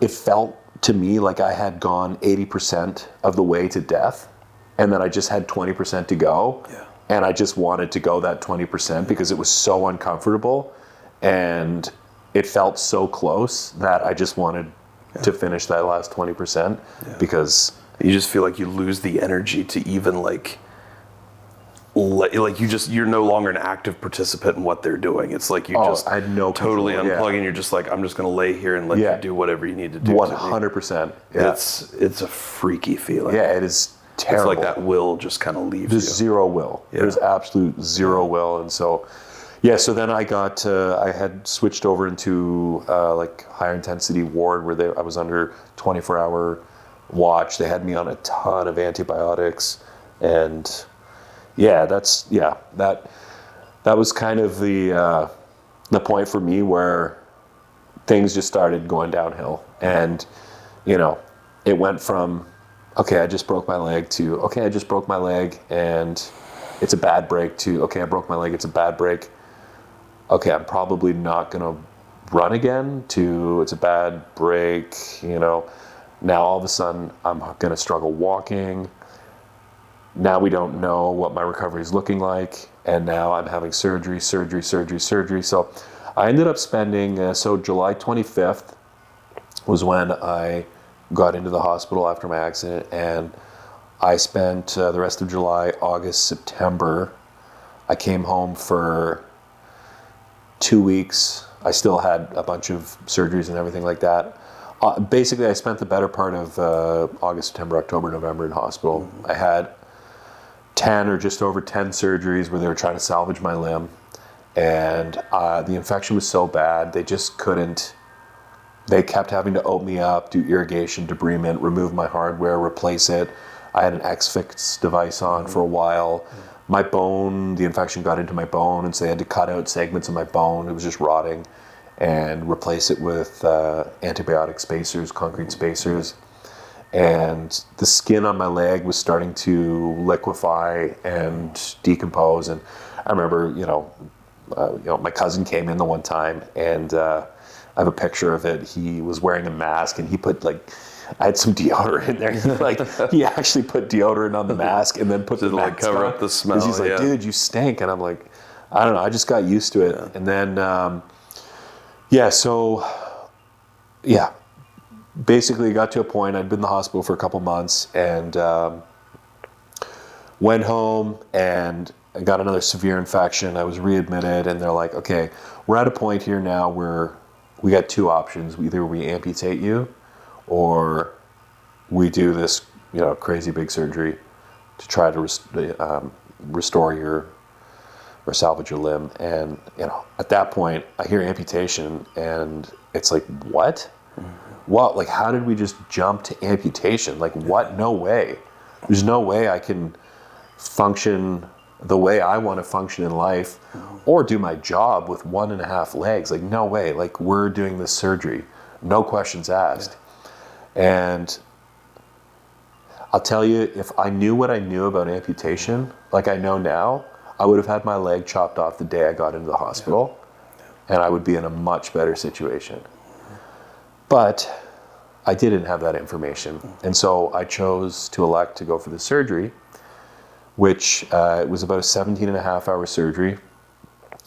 felt to me like I had gone 80% of the way to death, and then I just had 20% to go. And I just wanted to go that 20% because it was so uncomfortable, and it felt so close that I just wanted to finish that last 20% because you just feel like you lose the energy to even like you're no longer an active participant in what they're doing. It's like you I had no totally control, unplug and you're just like, I'm just going to lay here and let you do whatever you need to do. 100%. Yeah. It's a freaky feeling. Yeah, it is terrible. It's like that will just kind of leaves you. There's zero will. Yeah. There's absolute zero will. And so, so then I had switched over into like higher intensity ward where I was under 24-hour watch. They had me on a ton of antibiotics, and that was kind of the point for me where things just started going downhill. And it went from okay, I just broke my leg to okay, I just broke my leg and it's a bad break to okay, I broke my leg, it's a bad break. Okay, I'm probably not gonna run again to it's a bad break. Now all of a sudden I'm gonna struggle walking. Now we don't know what my recovery is looking like, and now I'm having surgery. So I ended up spending, July 25th was when I got into the hospital after my accident, and I spent the rest of July, August, September. I came home for 2 weeks. I still had a bunch of surgeries and everything like that. Basically, I spent the better part of August, September, October, November in hospital. I had 10 or just over 10 surgeries where they were trying to salvage my limb, and the infection was so bad they just couldn't. They kept having to open me up, do irrigation, debridement, remove my hardware, replace it. I had an X-Fix device on for a while. My bone, the infection got into my bone, and so they had to cut out segments of my bone. It was just rotting, and replace it with antibiotic spacers, concrete spacers. And the skin on my leg was starting to liquefy and decompose. And I remember, my cousin came in the one time, and I have a picture of it. He was wearing a mask, and he put I had some deodorant in there. He actually put deodorant on the mask and then put the mask cover on. up the smell. Because he's like, dude, you stink. And I'm like, I don't know. I just got used to it. Yeah. And then, basically got to a point. I'd been in the hospital for a couple months, and went home and I got another severe infection. I was readmitted, and they're like, okay, we're at a point here now where we got two options. Either we amputate you, or we do this, crazy big surgery to try to restore or salvage your limb. And, at that point I hear amputation and it's like, what? what, like, how did we just jump to amputation? Like, what? No way. There's no way I can function the way I want to function in life or do my job with 1.5 legs. Like, no way. Like, we're doing this surgery. No questions asked. And I'll tell you, if I knew what I knew about amputation, like I know now, I would have had my leg chopped off the day I got into the hospital, and I would be in a much better situation. But I didn't have that information. And so I chose to elect to go for the surgery, which it was about a 17.5-hour surgery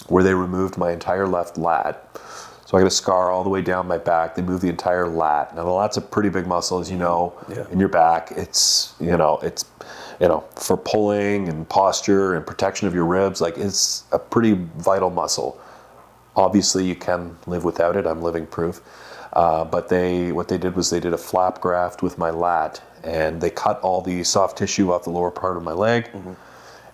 where they removed my entire left lat. So I got a scar all the way down my back. They moved the entire lat. Now the lat's a pretty big muscle, as you know, in your back. It's for pulling and posture and protection of your ribs. Like, it's a pretty vital muscle. Obviously, you can live without it. I'm living proof. But what they did was they did a flap graft with my lat, and they cut all the soft tissue off the lower part of my leg.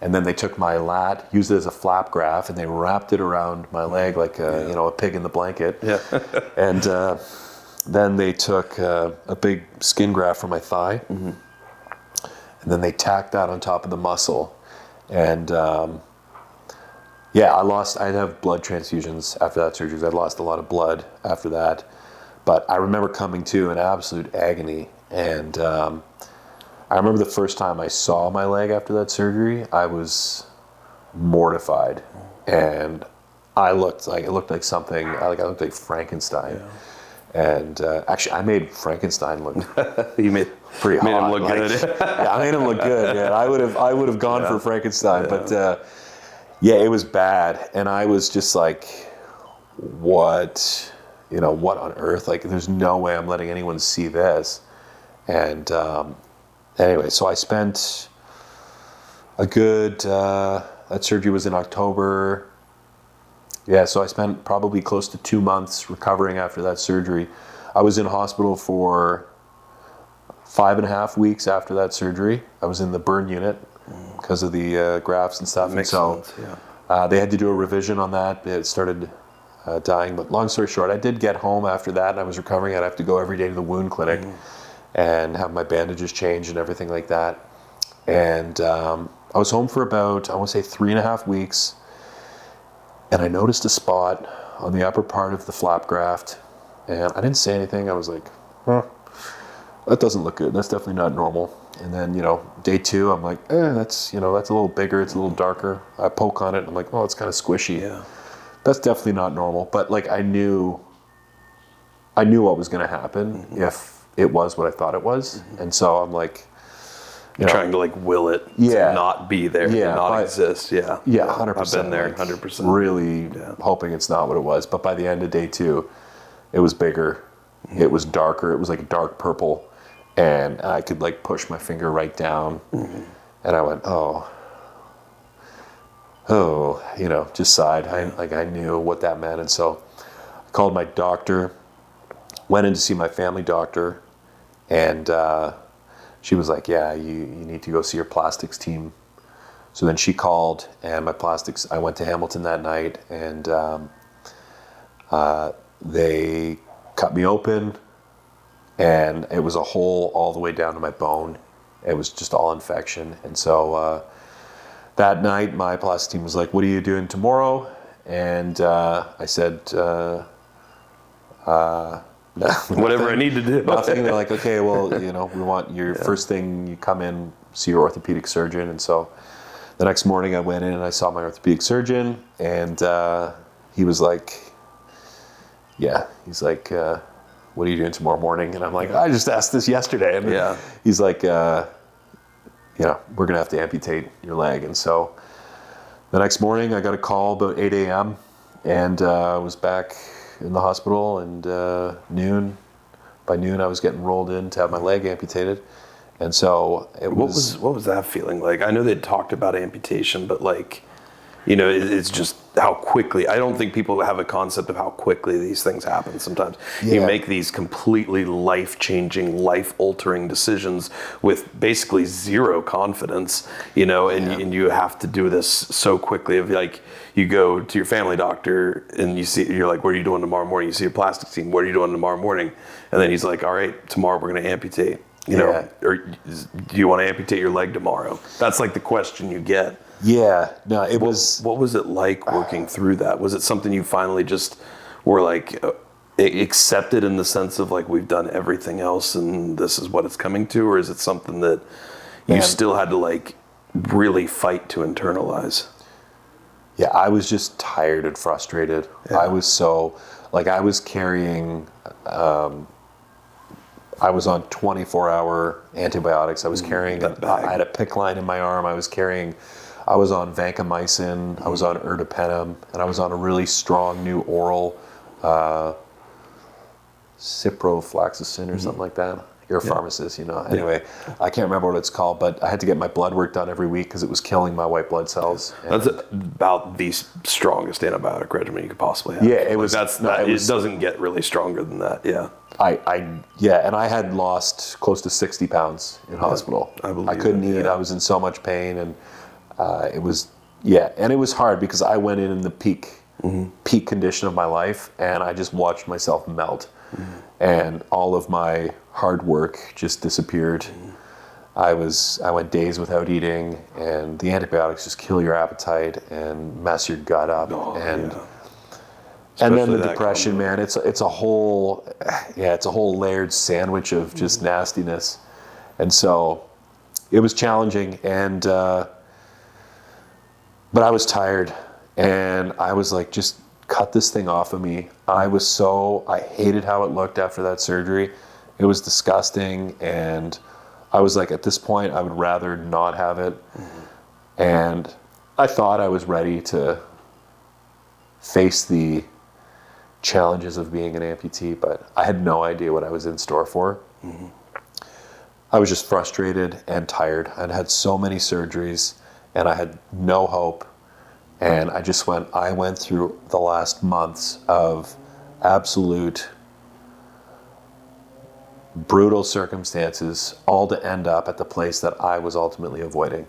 And then they took my lat, used it as a flap graft, and they wrapped it around my leg like a pig in the blanket. And then they took a big skin graft from my thigh, and then they tacked that on top of the muscle. And I'd have blood transfusions after that surgery, because I'd lost a lot of blood after that. But I remember coming to in absolute agony. And I remember the first time I saw my leg after that surgery, I was mortified. And it looked like something, I looked like Frankenstein. And actually, I made Frankenstein look You made pretty made hot. him look good. I made him look good. Yeah, I would have gone for Frankenstein, but it was bad. And I was just like, what on earth? Like, there's no way I'm letting anyone see this. And anyway, so I spent a good, that surgery was in October. Yeah, so I spent probably close to 2 months recovering after that surgery. I was in hospital for 5.5 weeks after that surgery. I was in the burn unit because of the grafts and stuff. Makes and so sense, they had to do a revision on that. It started dying. But long story short, I did get home after that, and I was recovering. I'd have to go every day to the wound clinic and have my bandages changed and everything like that. And I was home for about, I want to say 3.5 weeks. And I noticed a spot on the upper part of the flap graft. And I didn't say anything. I was like, that doesn't look good. That's definitely not normal. And then, day 2, I'm like, that's a little bigger. It's a little darker. I poke on it, and I'm like, it's kind of squishy. Yeah. That's definitely not normal. But like, I knew what was going to happen if it was what I thought it was. And so I'm like, trying to like will it to not be there, to not exist. Yeah, 100%. I've been there, 100%. Really hoping it's not what it was. But by the end of day 2, it was bigger. It was darker. It was like dark purple, and I could like push my finger right down, and I went, just sighed. I knew what that meant, and so I called my doctor, went in to see my family doctor, and she was like, you need to go see your plastics team. So then she called, and my plastics, I went to Hamilton that night, and they cut me open, and it was a hole all the way down to my bone. It was just all infection. And so that night, my plastics team was like, what are you doing tomorrow? And I said, whatever I need to do. Nothing. They're like, okay, well, we want your first thing, you come in, see your orthopedic surgeon. And so the next morning I went in and I saw my orthopedic surgeon, and he was like, what are you doing tomorrow morning? And I'm like, I just asked this yesterday. And he's like, we're going to have to amputate your leg. And so the next morning I got a call about 8 a.m. and I was back in the hospital, and by noon I was getting rolled in to have my leg amputated. And so what was that feeling like? I know they'd talked about amputation, but like, it's just how quickly, I don't think people have a concept of how quickly these things happen sometimes. You make these completely life-changing, life-altering decisions with basically zero confidence, and you have to do this so quickly. Of like, you go to your family doctor and you're like, what are you doing tomorrow morning? You see a plastic team, what are you doing tomorrow morning? And then he's like, all right, tomorrow we're going to amputate. Or do you want to amputate your leg tomorrow? That's like the question you get. Yeah, no, it was. What was it like working through that? Was it something you finally just were like accepted in the sense of like, we've done everything else and this is what it's coming to? Or is it something that you still had to like really fight to internalize? Yeah, I was just tired and frustrated. Yeah. I was so, like, I was carrying, I was on 24-hour antibiotics. I was carrying, I had a PICC line in my arm. I was on vancomycin, I was on ertapenem, and I was on a really strong new oral ciprofloxacin or something like that. You're a pharmacist, Anyway, I can't remember what it's called, but I had to get my blood work done every week because it was killing my white blood cells. That's about the strongest antibiotic regimen you could possibly have. Yeah, it was. It doesn't get really stronger than that. Yeah. And I had lost close to 60 pounds in hospital. I couldn't eat. Yeah. I was in so much pain, and it was hard because I went in the peak condition of my life, and I just watched myself melt, and all of my hard work just disappeared. I went days without eating, and the antibiotics just kill your appetite and mess your gut up, and then the depression, man. It's a whole layered sandwich of just nastiness, and so it was challenging, and but I was tired, and I was like, just cut this thing off of me. I hated how it looked after that surgery. It was disgusting, and I was like, at this point, I would rather not have it. And I thought I was ready to face the challenges of being an amputee, but I had no idea what I was in store for. I was just frustrated and tired. I'd had so many surgeries, and I had no hope. And I went through the last months of absolute brutal circumstances, all to end up at the place that I was ultimately avoiding.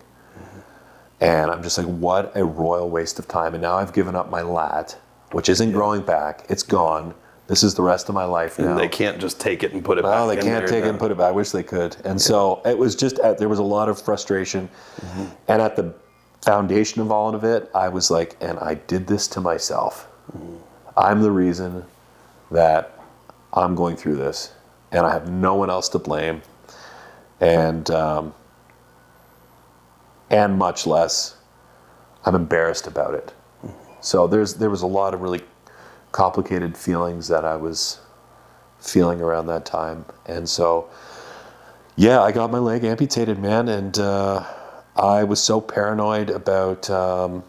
And I'm just like, what a royal waste of time. And now I've given up my lat, which isn't growing back. It's gone. This is the rest of my life now. And they can't just take it and put it back. No, they can't take it and put it back. I wish they could. And so it was just, there was a lot of frustration. And at the foundation of all of it, I was like, and I did this to myself. I'm the reason that I'm going through this, and I have no one else to blame, and much less I'm embarrassed about it. So there was a lot of really complicated feelings that I was feeling around that time, and so I got my leg amputated, man, and I was so paranoid about the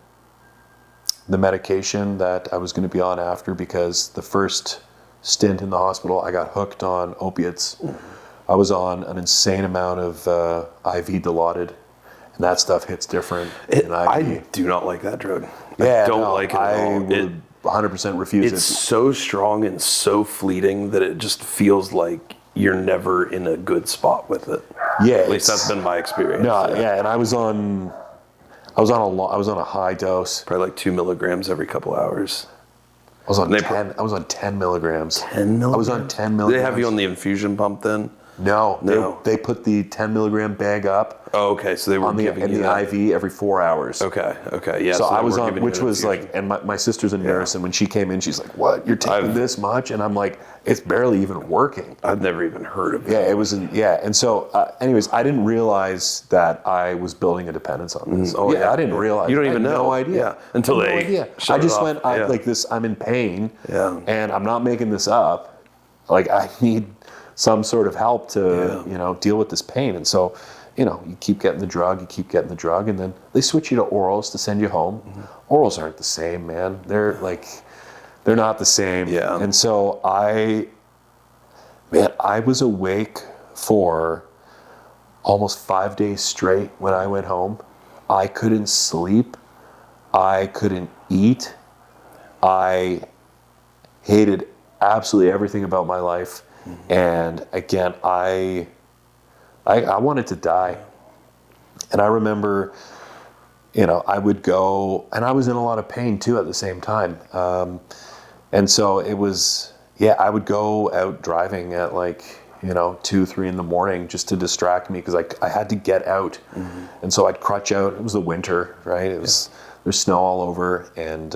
medication that I was going to be on after, because the first stint in the hospital, I got hooked on opiates. I was on an insane amount of IV Dilaudid, and that stuff hits different than IV. I do not like that drug. Yeah, I don't like it at all. I would 100% refuse it. It's so strong and so fleeting that it just feels like you're never in a good spot with it. Yeah, at least that's been my experience. No, and I was on a high dose. Probably like 2 milligrams every couple hours. I was on 10 milligrams. 10 milligrams? I was on 10 milligrams. Did they have you on the infusion pump then? No. They put the 10 milligram bag up. Oh, okay. So they were giving you the IV every 4 hours. Okay. Yeah. So I was on, which was like, and my sister's a nurse, and when she came in, she's like, "What? You're taking this much?" And I'm like, "It's barely even working." I've never even heard of it. Yeah, it was. And so, anyways, I didn't realize that I was building a dependence on this. I didn't realize. You don't even know. No idea. Until they. No idea. I just went like this. I'm in pain. Yeah. And I'm not making this up. Like, I need some sort of help to deal with this pain. And so, you keep getting the drug, and then they switch you to orals to send you home. Orals aren't the same, man. They're not the same. Yeah. And so I was awake for almost 5 days straight when I went home. I couldn't sleep. I couldn't eat. I hated absolutely everything about my life. And again, I wanted to die. And I remember, I would go, and I was in a lot of pain too at the same time. And so it was, I would go out driving at 2, 3 in the morning just to distract me because I had to get out. And so I'd crutch out. It was the winter, right? There's snow all over, and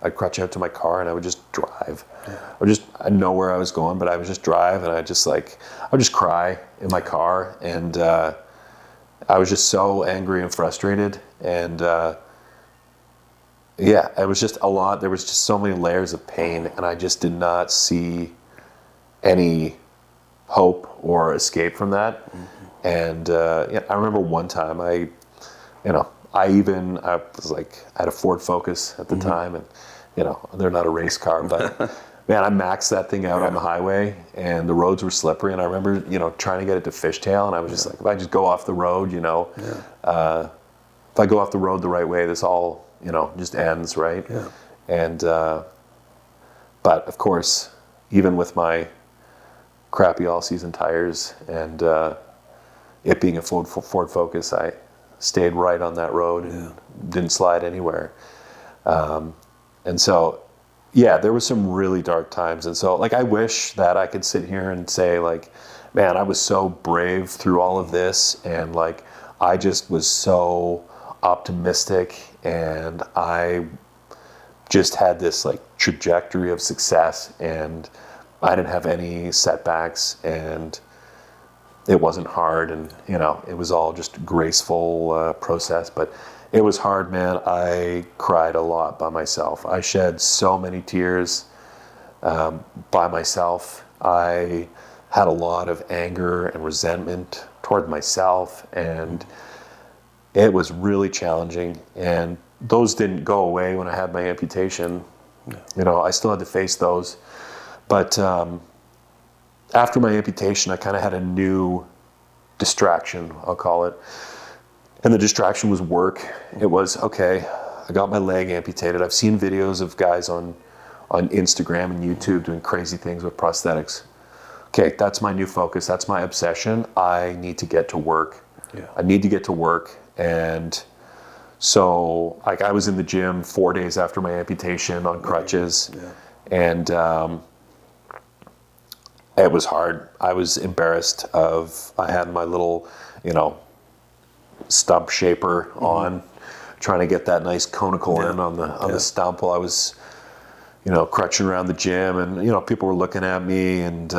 I'd crutch out to my car and I would just drive. I'd know where I was going, but I would just drive, and I would just cry in my car, and I was just so angry and frustrated, and it was just a lot. There was just so many layers of pain, and I just did not see any hope or escape from that. And I remember one time I had a Ford Focus at the time, and they're not a race car, but man, I maxed that thing out on the highway, and the roads were slippery. And I remember trying to get it to Fishtail, and I was just like, if I just go off the road, if I go off the road the right way, this all just ends, right? And but of course, even with my crappy all-season tires and it being a Ford Focus, I stayed right on that road and didn't slide anywhere. And so, there was some really dark times. And so, I wish that I could sit here and say, man, I was so brave through all of this, and I just was so optimistic, and I just had this trajectory of success, and I didn't have any setbacks, and it wasn't hard, and it was all just graceful process. But it was hard, man. I cried a lot by myself. I shed so many tears by myself. I had a lot of anger and resentment toward myself, and it was really challenging. And those didn't go away when I had my amputation. I still had to face those. But after my amputation, I kind of had a new distraction, I'll call it. And the distraction was work. It was, okay, I got my leg amputated. I've seen videos of guys on Instagram and YouTube doing crazy things with prosthetics. Okay, that's my new focus. That's my obsession. I need to get to work. I need to get to work. And so I was in the gym 4 days after my amputation on crutches. And it was hard. I was embarrassed I had my little, stump shaper on, trying to get that nice conical end on the stump while I was, crutching around the gym, and, people were looking at me, and,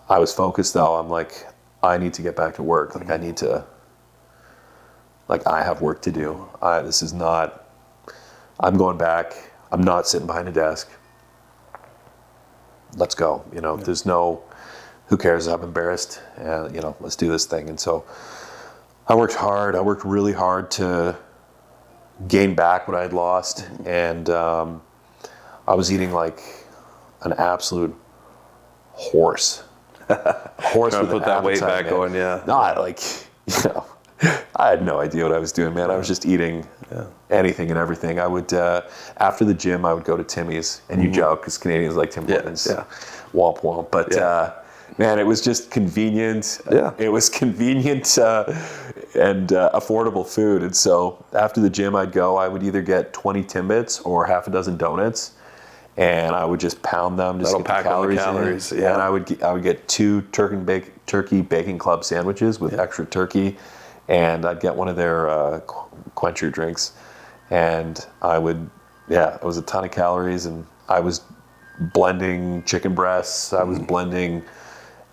I was focused though. I'm like, I need to get back to work. I need to, I have work to do. I'm going back. I'm not sitting behind a desk. Let's go. There's no, who cares? I'm embarrassed. Let's do this thing. And so I worked hard. I worked really hard to gain back what I had lost. And I was eating like an absolute horse. Horse trying with to put an that weight appetite, back man. on, yeah. No, I had no idea what I was doing, man. I was just eating anything and everything. I would, after the gym, I would go to Timmy's, and you joke because Canadians like Tim Hortons. Womp womp. But man, it was just convenient. It was convenient and affordable food. And so after the gym, I would either get 20 Timbits or half a dozen donuts, and I would just pound them, just That'll get pack the on the calories. calories. And I would get 2 turkey bacon club sandwiches with extra turkey, and I'd get one of their quencher drinks, and I would, it was a ton of calories, and I was blending chicken breasts. I was blending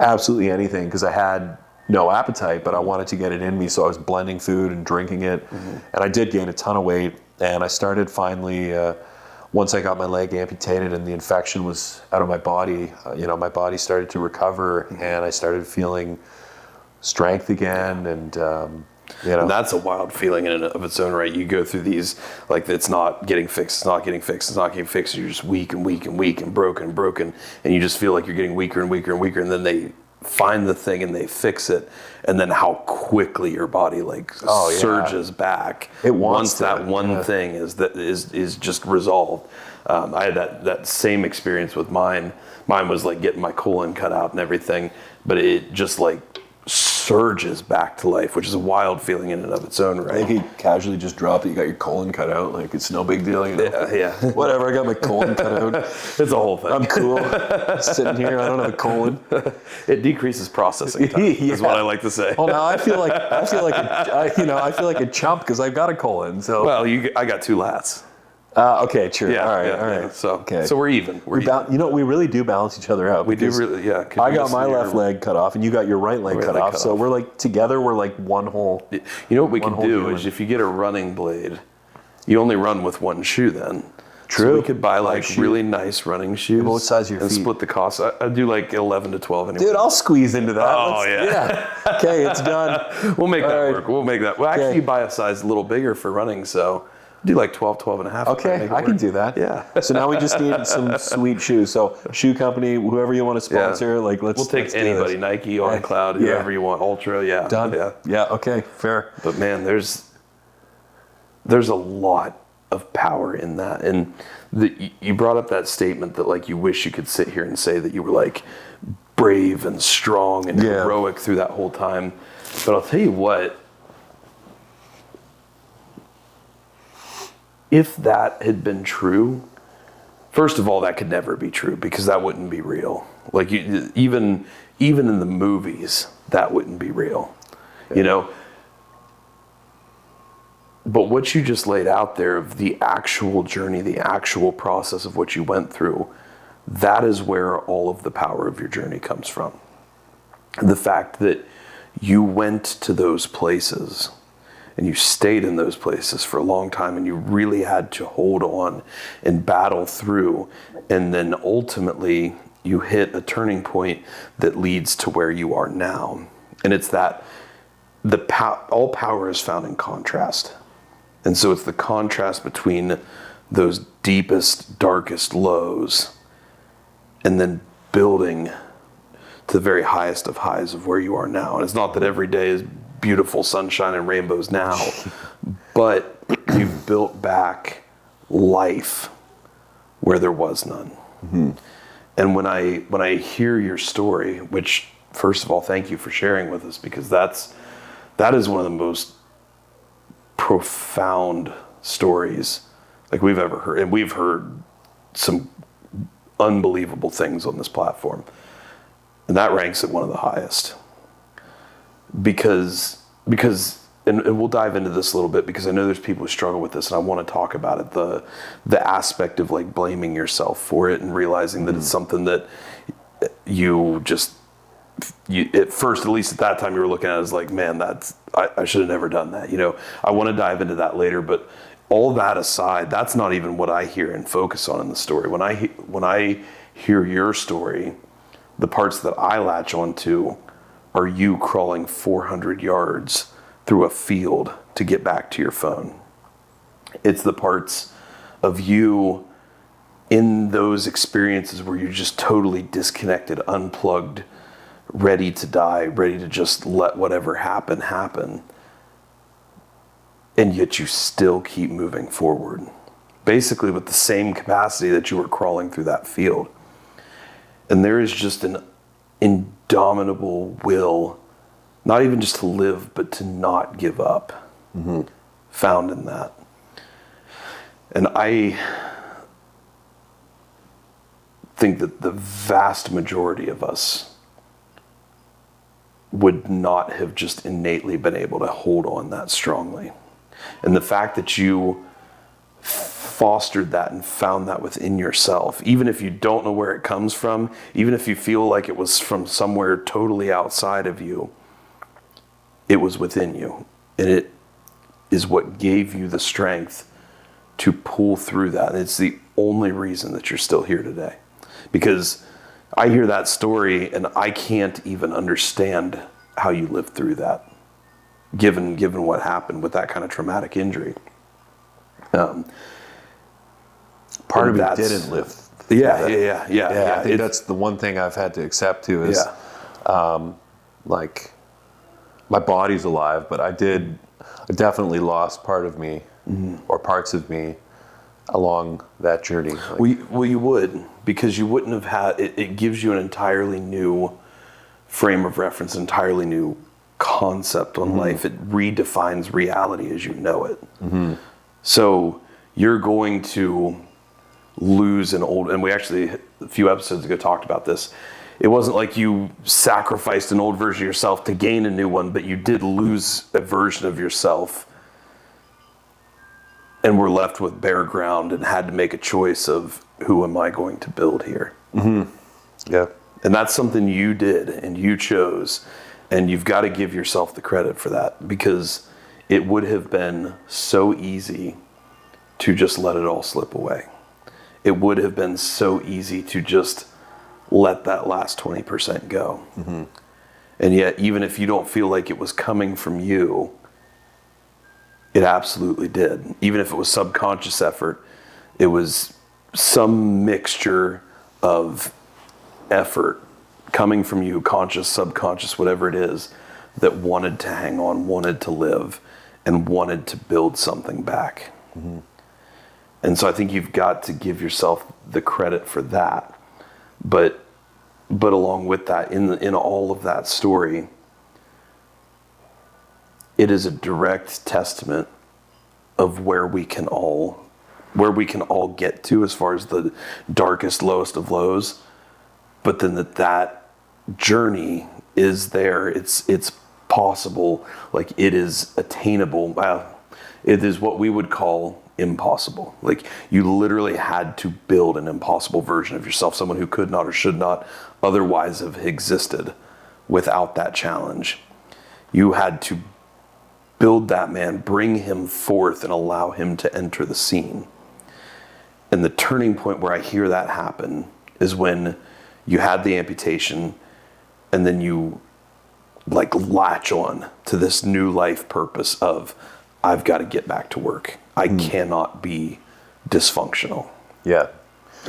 absolutely anything because I had no appetite, but I wanted to get it in me, so I was blending food and drinking it, and I did gain a ton of weight, and I started finally, once I got my leg amputated and the infection was out of my body, my body started to recover, and I started feeling strength again, and And that's a wild feeling in and of its own right. You go through these, it's not getting fixed, it's not getting fixed, it's not getting fixed. You're just weak and weak and weak and broken, and you just feel like you're getting weaker and weaker and weaker, and then they find the thing and they fix it, and then how quickly your body like surges back. It wants once that one thing is just resolved. I had that same experience with mine. Mine was like getting my colon cut out and everything, but it just like surges back to life, which is a wild feeling in and of its own right. I think you casually just drop it, you got your colon cut out, like it's no big deal, you know? Yeah. Whatever, I got my colon cut out. It's a whole thing. I'm cool. Sitting here, I don't have a colon. It decreases processing time, is what I like to say. Well, now I feel like a chump because I've got a colon. So well, I got 2 lats. Okay, true. Yeah, all right. Yeah. So we're even. We really do balance each other out. We do really, yeah. I got my left leg cut off, and you got your right leg cut off. So we're like together. We're like one whole. You know what we can do is if you get a running blade, you only run with one shoe then. True. So we could buy like really nice running shoes. What size are your and feet? split the cost. I do like 11 to 12 anyway. Dude, I'll squeeze into that. Oh, yeah. Okay, it's done. We'll make that work. We'll make that. Well, actually, you buy a size a little bigger for running, so do like 12 and a half. Okay, I can do that. Yeah. So now we just need some sweet shoes. So shoe company, whoever you want to sponsor, like we'll take anybody, Nike, On Cloud, whoever you want, Ultra, yeah. Done. Yeah, okay, fair. But man, there's a lot of power in that. And you brought up that statement that like you wish you could sit here and say that you were like brave and strong and heroic through that whole time. But I'll tell you what, if that had been true, first of all, that could never be true because that wouldn't be real. Like even in the movies, that wouldn't be real, you know? But what you just laid out there of the actual journey, the actual process of what you went through, that is where all of the power of your journey comes from. The fact that you went to those places and you stayed in those places for a long time and you really had to hold on and battle through, and then ultimately you hit a turning point that leads to where you are now. And it's that all power is found in contrast. And so it's the contrast between those deepest, darkest lows and then building to the very highest of highs of where you are now. And it's not that every day is beautiful sunshine and rainbows now, but you've built back life where there was none. Mm-hmm. And when I hear your story, which first of all, thank you for sharing with us, because that is one of the most profound stories like we've ever heard, and we've heard some unbelievable things on this platform, and that ranks at one of the highest because and we'll dive into this a little bit because I know there's people who struggle with this, and I want to talk about it, the aspect of like blaming yourself for it and realizing that it's something that you at first, at least at that time, you were looking at it as like, man, I should have never done that. You know, I want to dive into that later, but all that aside, that's not even what I hear and focus on in the story. When I hear your story, the parts that I latch onto are you crawling 400 yards through a field to get back to your phone. It's the parts of you in those experiences where you're just totally disconnected, unplugged, ready to die, ready to just let whatever happen, and yet you still keep moving forward, basically with the same capacity that you were crawling through that field. And there is just an indomitable will, not even just to live, but to not give up, found in that. And I think that the vast majority of us would not have just innately been able to hold on that strongly. And the fact that you fostered that and found that within yourself, even if you don't know where it comes from, even if you feel like it was from somewhere totally outside of you, it was within you. And it is what gave you the strength to pull through that. And it's the only reason that you're still here today. Because I hear that story and I can't even understand how you lived through that, given what happened with that kind of traumatic injury. Part of me didn't live. Yeah. I think that's the one thing I've had to accept too is Like, my body's alive, but I definitely lost part of me or parts of me along that journey. Like, Well, you would, because you wouldn't have had, it gives you an entirely new frame of reference, entirely new concept on life. It redefines reality as you know it. So you're going to lose an old, and we actually, a few episodes ago talked about this. It wasn't like you sacrificed an old version of yourself to gain a new one, but you did lose a version of yourself and were left with bare ground and had to make a choice of who am I going to build here? Yeah. And that's something you did and you chose, and you've got to give yourself the credit for that, because it would have been so easy to just let it all slip away. It would have been so easy to just let that last 20% go. And yet, even if you don't feel like it was coming from you, it absolutely did. Even if it was subconscious effort, it was some mixture of effort coming from you, conscious, subconscious, whatever it is, that wanted to hang on, wanted to live, and wanted to build something back. And so I think you've got to give yourself the credit for that. But along with that, in all of that story, it is a direct testament of where we can all get to as far as the darkest, lowest of lows. But then that journey is there. It's possible. Like, it is attainable. It is what we would call impossible. Like, you literally had to build an impossible version of yourself, someone who could not or should not otherwise have existed without that challenge. You had to build that man, bring him forth, and allow him to enter the scene. And the turning point where I hear that happen is when you had the amputation, and then you like latch on to this new life purpose of, I've got to get back to work. I cannot be dysfunctional. Yeah.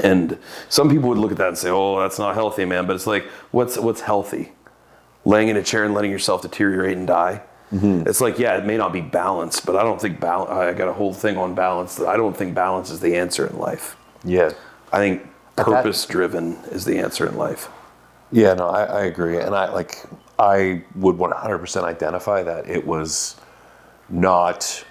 And some people would look at that and say, oh, that's not healthy, man. But it's like, what's healthy? Laying in a chair and letting yourself deteriorate and die? It's like, yeah, it may not be balanced, but I don't think I got a whole thing on balance. I don't think balance is the answer in life. Yeah. I think purpose-driven is the answer in life. Yeah, no, I agree. And I would 100% identify that it was not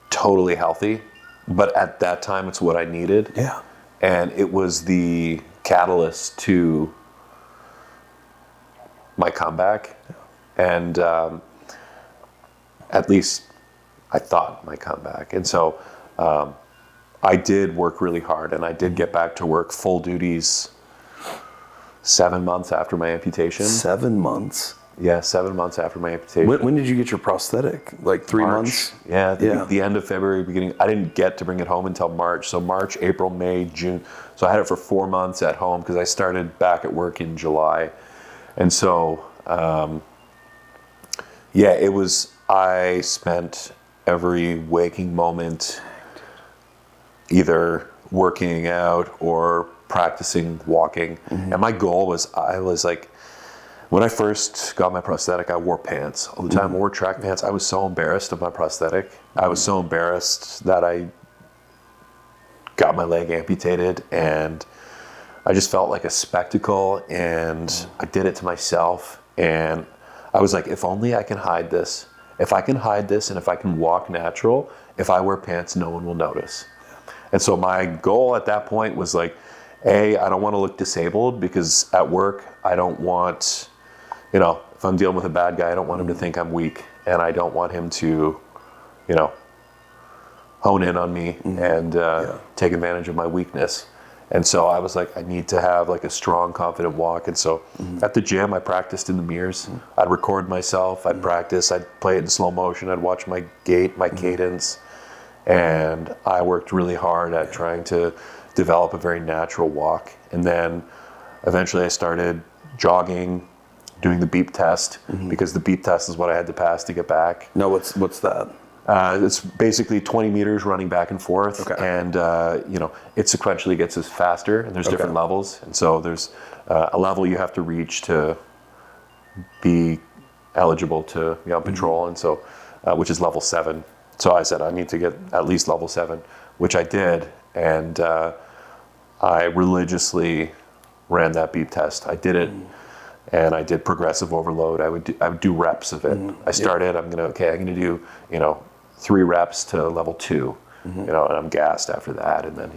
totally healthy, but at that time it's what I needed. Yeah. And it was the catalyst to my comeback. And at least I thought my comeback. And so I did work really hard, and I did get back to work full duties 7 months after my amputation. 7 months? Yeah, 7 months after my amputation. When did you get your prosthetic? Like 3 months? Yeah, the end of February, beginning. I didn't get to bring it home until March. So March, April, May, June. So I had it for 4 months at home because I started back at work in July. And so, yeah, it was, I spent every waking moment either working out or practicing walking. And my goal was, I was like, when I first got my prosthetic, I wore pants all the time. I wore track pants. I was so embarrassed of my prosthetic. I was so embarrassed that I got my leg amputated, and I just felt like a spectacle, and I did it to myself. And I was like, if only I can hide this. If I can hide this, and if I can walk natural, if I wear pants, no one will notice. And so my goal at that point was like, I don't want to look disabled, because at work, I don't want, if I'm dealing with a bad guy, I don't want him to think I'm weak, and I don't want him to, hone in on me and take advantage of my weakness. And so I was like, I need to have like a strong, confident walk. And so at the gym, I practiced in the mirrors. I'd record myself. I'd practice. I'd play it in slow motion. I'd watch my gait, my cadence. And I worked really hard at trying to develop a very natural walk. And then eventually I started jogging, doing the beep test, because the beep test is what I had to pass to get back. No, what's that? It's basically 20 meters running back and forth, and it sequentially gets us faster, and there's different levels, and so there's a level you have to reach to be eligible to be on patrol, and so which is level 7. So I said I need to get at least level 7, which I did, and I religiously ran that beep test. I did it. And I did progressive overload. I would do reps of it. I started. I'm gonna do 3 reps to level 2, and I'm gassed after that. And then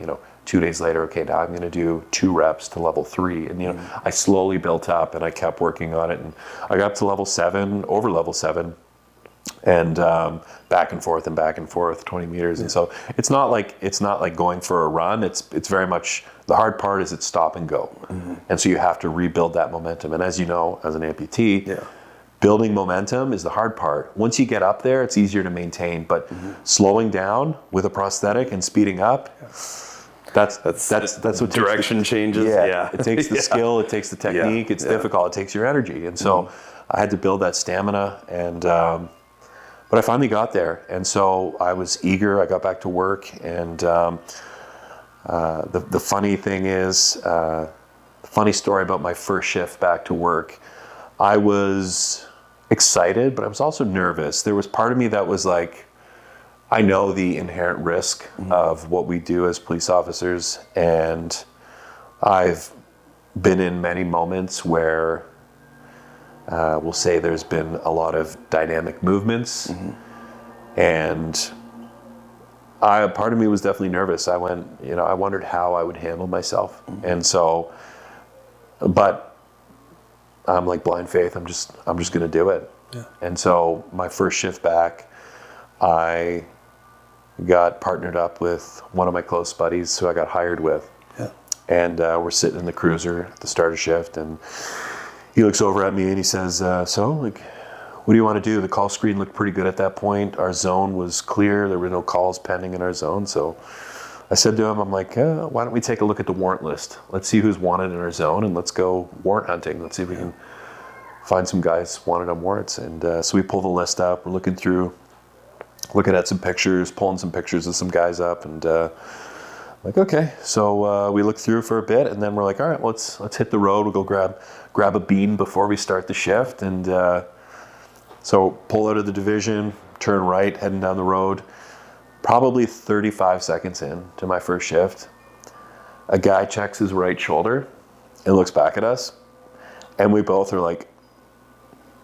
2 days later, okay, now I'm gonna do 2 reps to level 3, and I slowly built up, and I kept working on it, and I got to level 7, over level 7, and back and forth, 20 meters. And so it's not like going for a run. It's very much, the hard part is it's stop and go. And so you have to rebuild that momentum. And as you know, as an amputee, building momentum is the hard part. Once you get up there, it's easier to maintain. But slowing down with a prosthetic and speeding up, that's what direction changes. It takes the skill, it takes the technique. It's difficult. It takes your energy. And so I had to build that stamina, and but I finally got there, and so I was eager. I got back to work, and the funny thing is, funny story about my first shift back to work. I was excited, but I was also nervous. There was part of me that was like, I know the inherent risk of what we do as police officers, and I've been in many moments where we'll say there's been a lot of dynamic movements, and part of me was definitely nervous. I wondered how I would handle myself, and so, but I'm like blind faith. I'm just going to do it. And so my first shift back, I got partnered up with one of my close buddies who I got hired with, and we're sitting in the cruiser at the start of shift, and he looks over at me and he says, so, like, what do you want to do? The call screen looked pretty good at that point. Our zone was clear. There were no calls pending in our zone. So I said to him, I'm like, why don't we take a look at the warrant list? Let's see who's wanted in our zone, and let's go warrant hunting. Let's see if we can find some guys wanted on warrants. And so we pull the list up. We're looking at some pictures, pulling some pictures of some guys up, and like, okay. So we look through for a bit, and then we're like, all right, let's hit the road. We'll go grab a bean before we start the shift. And so pull out of the division, turn right, heading down the road. Probably 35 seconds in to my first shift, a guy checks his right shoulder and looks back at us, and we both are like,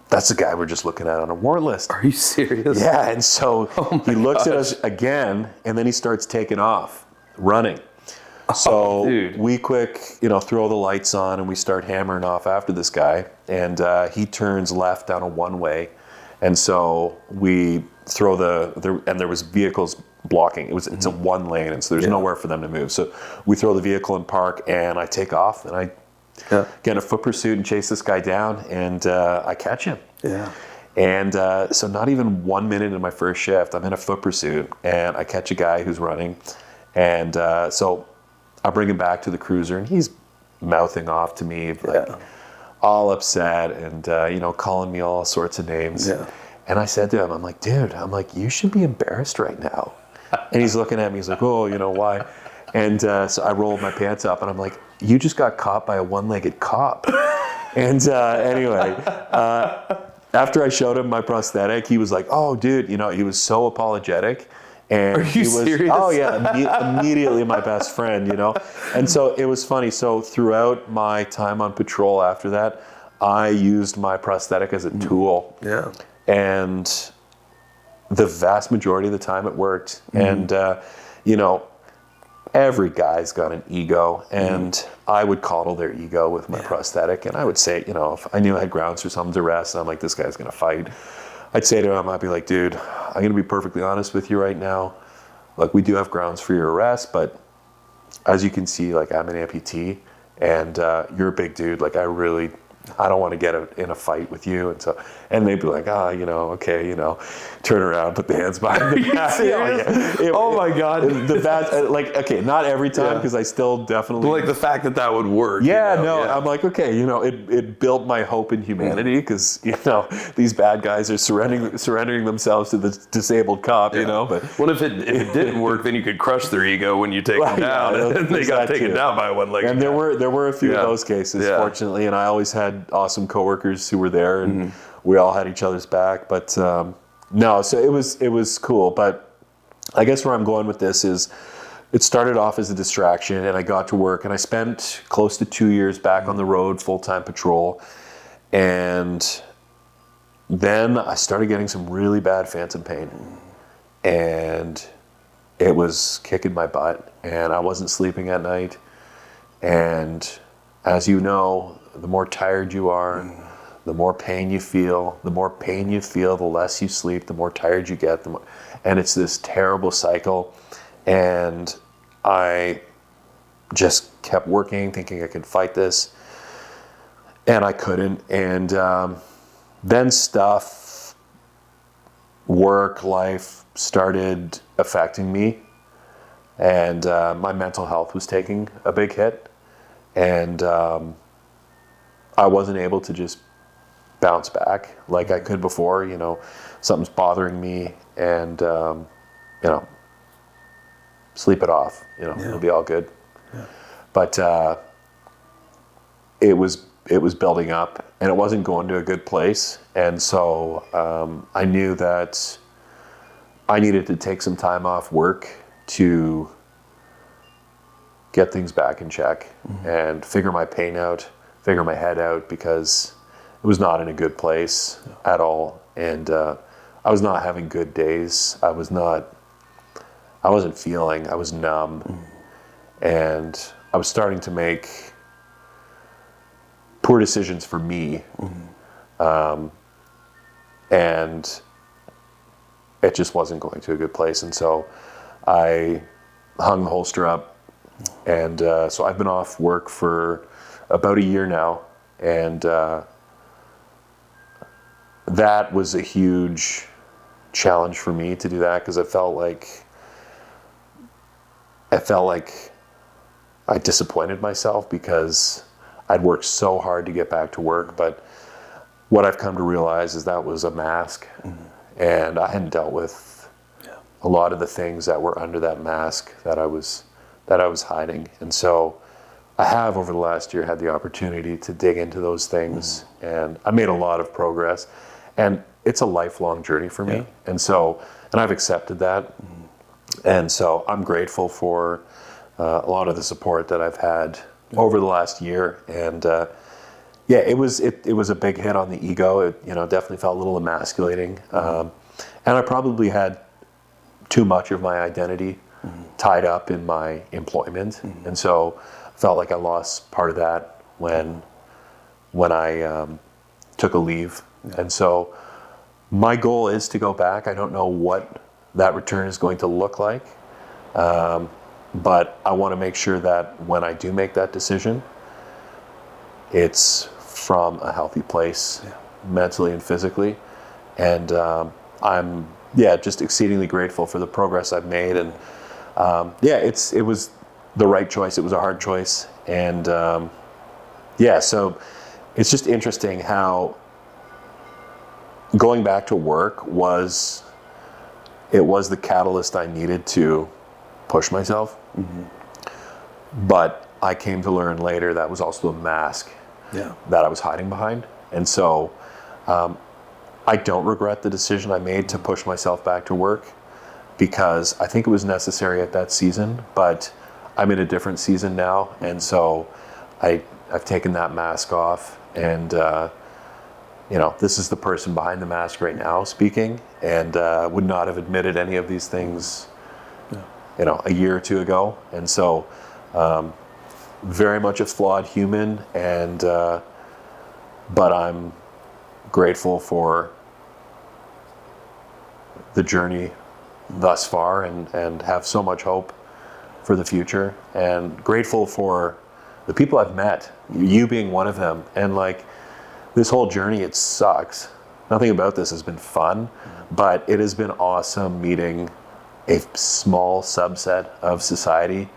that's the guy we're just looking at on a warrant list. Are you serious? Yeah, and so he looks at us again, and then he starts taking off, running. So we quick, throw the lights on, and we start hammering off after this guy, and he turns left down a one-way, and so we throw and there was vehicles blocking. It's a one lane, and so there's nowhere for them to move. So we throw the vehicle in park, and I take off, and I get in a foot pursuit and chase this guy down, and I catch him. Yeah. And so not even 1 minute in my first shift, I'm in a foot pursuit, and I catch a guy who's running, and so I bring him back to the cruiser, and he's mouthing off to me, like all upset, and calling me all sorts of names. Yeah. And I said to him, I'm like, dude, you should be embarrassed right now. And he's looking at me, he's like, oh, why? And so I rolled my pants up, and I'm like, you just got caught by a one-legged cop. And anyway, after I showed him my prosthetic, he was like, oh, dude, he was so apologetic. And Are you serious? Oh yeah, immediately my best friend, And so it was funny. So throughout my time on patrol after that, I used my prosthetic as a tool. Yeah. And the vast majority of the time it worked. And, every guy's got an ego, and I would coddle their ego with my prosthetic. And I would say, if I knew I had grounds for someone's arrest, and I'm like, this guy's going to fight, I'd say to him, I'd be like, dude, I'm going to be perfectly honest with you right now. Look, we do have grounds for your arrest, but as you can see, like, I'm an amputee, and you're a big dude. Like, I really I don't want to get in a fight with you. And they'd be like, okay, turn around, put the hands behind the back. Oh my God. The bad, okay, not every time, because I still definitely. But like the fact that would work. Yeah, I'm like, okay, it built my hope in humanity, because, these bad guys are surrendering themselves to the disabled cop, but. Well, if it didn't work, then you could crush their ego when you take them down, and they got taken down by one leg. And there were a few of those cases, fortunately, and I always had awesome coworkers who were there, and we all had each other's back. But no, so it was cool. But I guess where I'm going with this is, it started off as a distraction, and I got to work, and I spent close to 2 years back on the road, full-time patrol, and then I started getting some really bad phantom pain, and it was kicking my butt, and I wasn't sleeping at night. And as you know, the more tired you are, the more pain you feel. The more pain you feel, the less you sleep, the more tired you get. And it's this terrible cycle. And I just kept working, thinking I could fight this. And I couldn't. And then stuff, work, life started affecting me. And my mental health was taking a big hit. And I wasn't able to just bounce back like I could before. Something's bothering me, and sleep it off. It'll be all good. Yeah. But it was building up, and it wasn't going to a good place. And so I knew that I needed to take some time off work to get things back in check and figure my pain out, figure my head out, because it was not in a good place at all. And I was not having good days. I wasn't feeling, I was numb. And I was starting to make poor decisions for me. And it just wasn't going to a good place. And so I hung the holster up. And so I've been off work for about a year now. And that was a huge challenge for me to do that, because I felt like I disappointed myself, because I'd worked so hard to get back to work. But what I've come to realize is that was a mask. And I hadn't dealt with a lot of the things that were under that mask that I was hiding. And so I have, over the last year, had the opportunity to dig into those things, and I made a lot of progress. And it's a lifelong journey for me. And I've accepted that. And so I'm grateful for a lot of the support that I've had over the last year. And it was a big hit on the ego. It definitely felt a little emasculating. And I probably had too much of my identity tied up in my employment. And so I felt like I lost part of that when I took a leave. And so my goal is to go back. I don't know what that return is going to look like. But I want to make sure that when I do make that decision, it's from a healthy place, mentally and physically. And I'm just exceedingly grateful for the progress I've made. And it was the right choice. It was a hard choice. And so it's just interesting how going back to work was the catalyst I needed to push myself. But I came to learn later that was also a mask that I was hiding behind. And so I don't regret the decision I made to push myself back to work, because I think it was necessary at that season. But I'm in a different season now, and so I've taken that mask off, and this is the person behind the mask right now speaking, and would not have admitted any of these things a year or two ago. And so very much a flawed human, and but I'm grateful for the journey thus far, and have so much hope for the future, and grateful for the people I've met, you being one of them. And this whole journey, it sucks. Nothing about this has been fun, but it has been awesome meeting a small subset of society,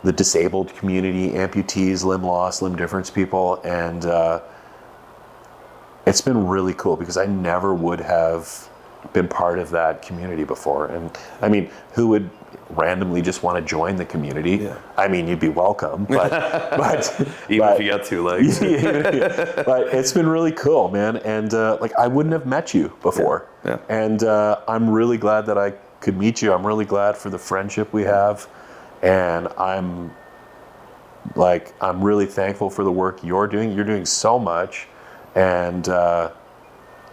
the disabled community, amputees, limb loss, limb difference people, and it's been really cool because I never would have been part of that community before. And I mean, who would randomly just want to join the community? Yeah. I mean, you'd be welcome, but Even if you got two legs. but it's been really cool, man. And like, I wouldn't have met you before. Yeah. And I'm really glad that I could meet you. I'm really glad for the friendship we have. And I'm really thankful for the work you're doing. You're doing so much. And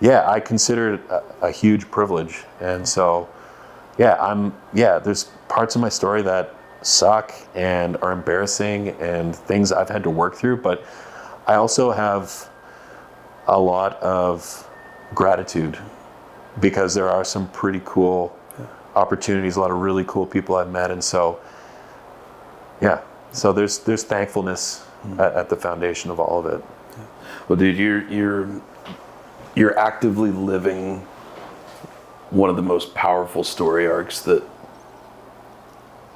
yeah, I consider it a huge privilege. And so, there's parts of my story that suck and are embarrassing and things I've had to work through, but I also have a lot of gratitude because there are some pretty cool opportunities, a lot of really cool people I've met. And so, so there's thankfulness at the foundation of all of it. Well, dude, you're actively living one of the most powerful story arcs that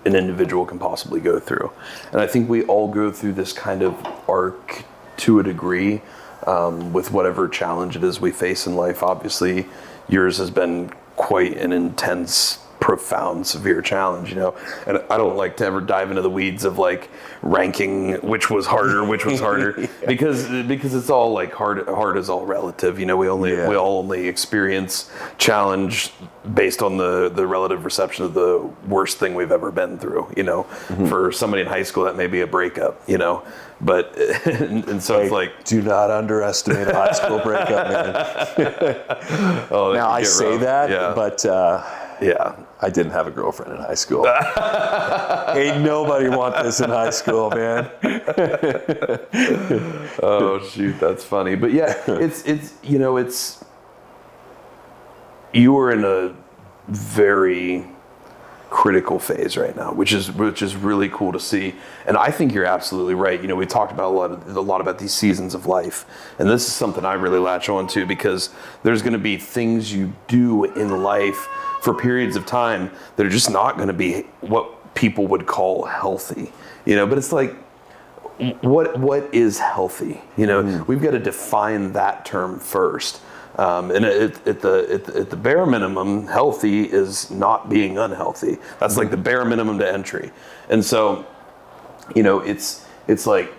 an individual can possibly go through. And I think we all go through this kind of arc to a degree with whatever challenge it is we face in life. Obviously, yours has been quite an intense, profound, severe challenge, and I don't like to ever dive into the weeds of like ranking which was harder because it's all like hard is all relative. We all only experience challenge based on the relative reception of the worst thing we've ever been through. For somebody in high school that may be a breakup, but and so it's like, do not underestimate a high school breakup, man. Now I say that, but I didn't have a girlfriend in high school. Ain't nobody want this in high school, man. Oh shoot, that's funny. But yeah, you are in a very critical phase right now, which is really cool to see. And I think you're absolutely right. We talked about a lot about these seasons of life, and this is something I really latch on to because there's going to be things you do in life for periods of time that are just not going to be what people would call healthy, but it's like, what is healthy? We've got to define that term first. And at the bare minimum, healthy is not being unhealthy. That's like the bare minimum to entry. And so, it's like,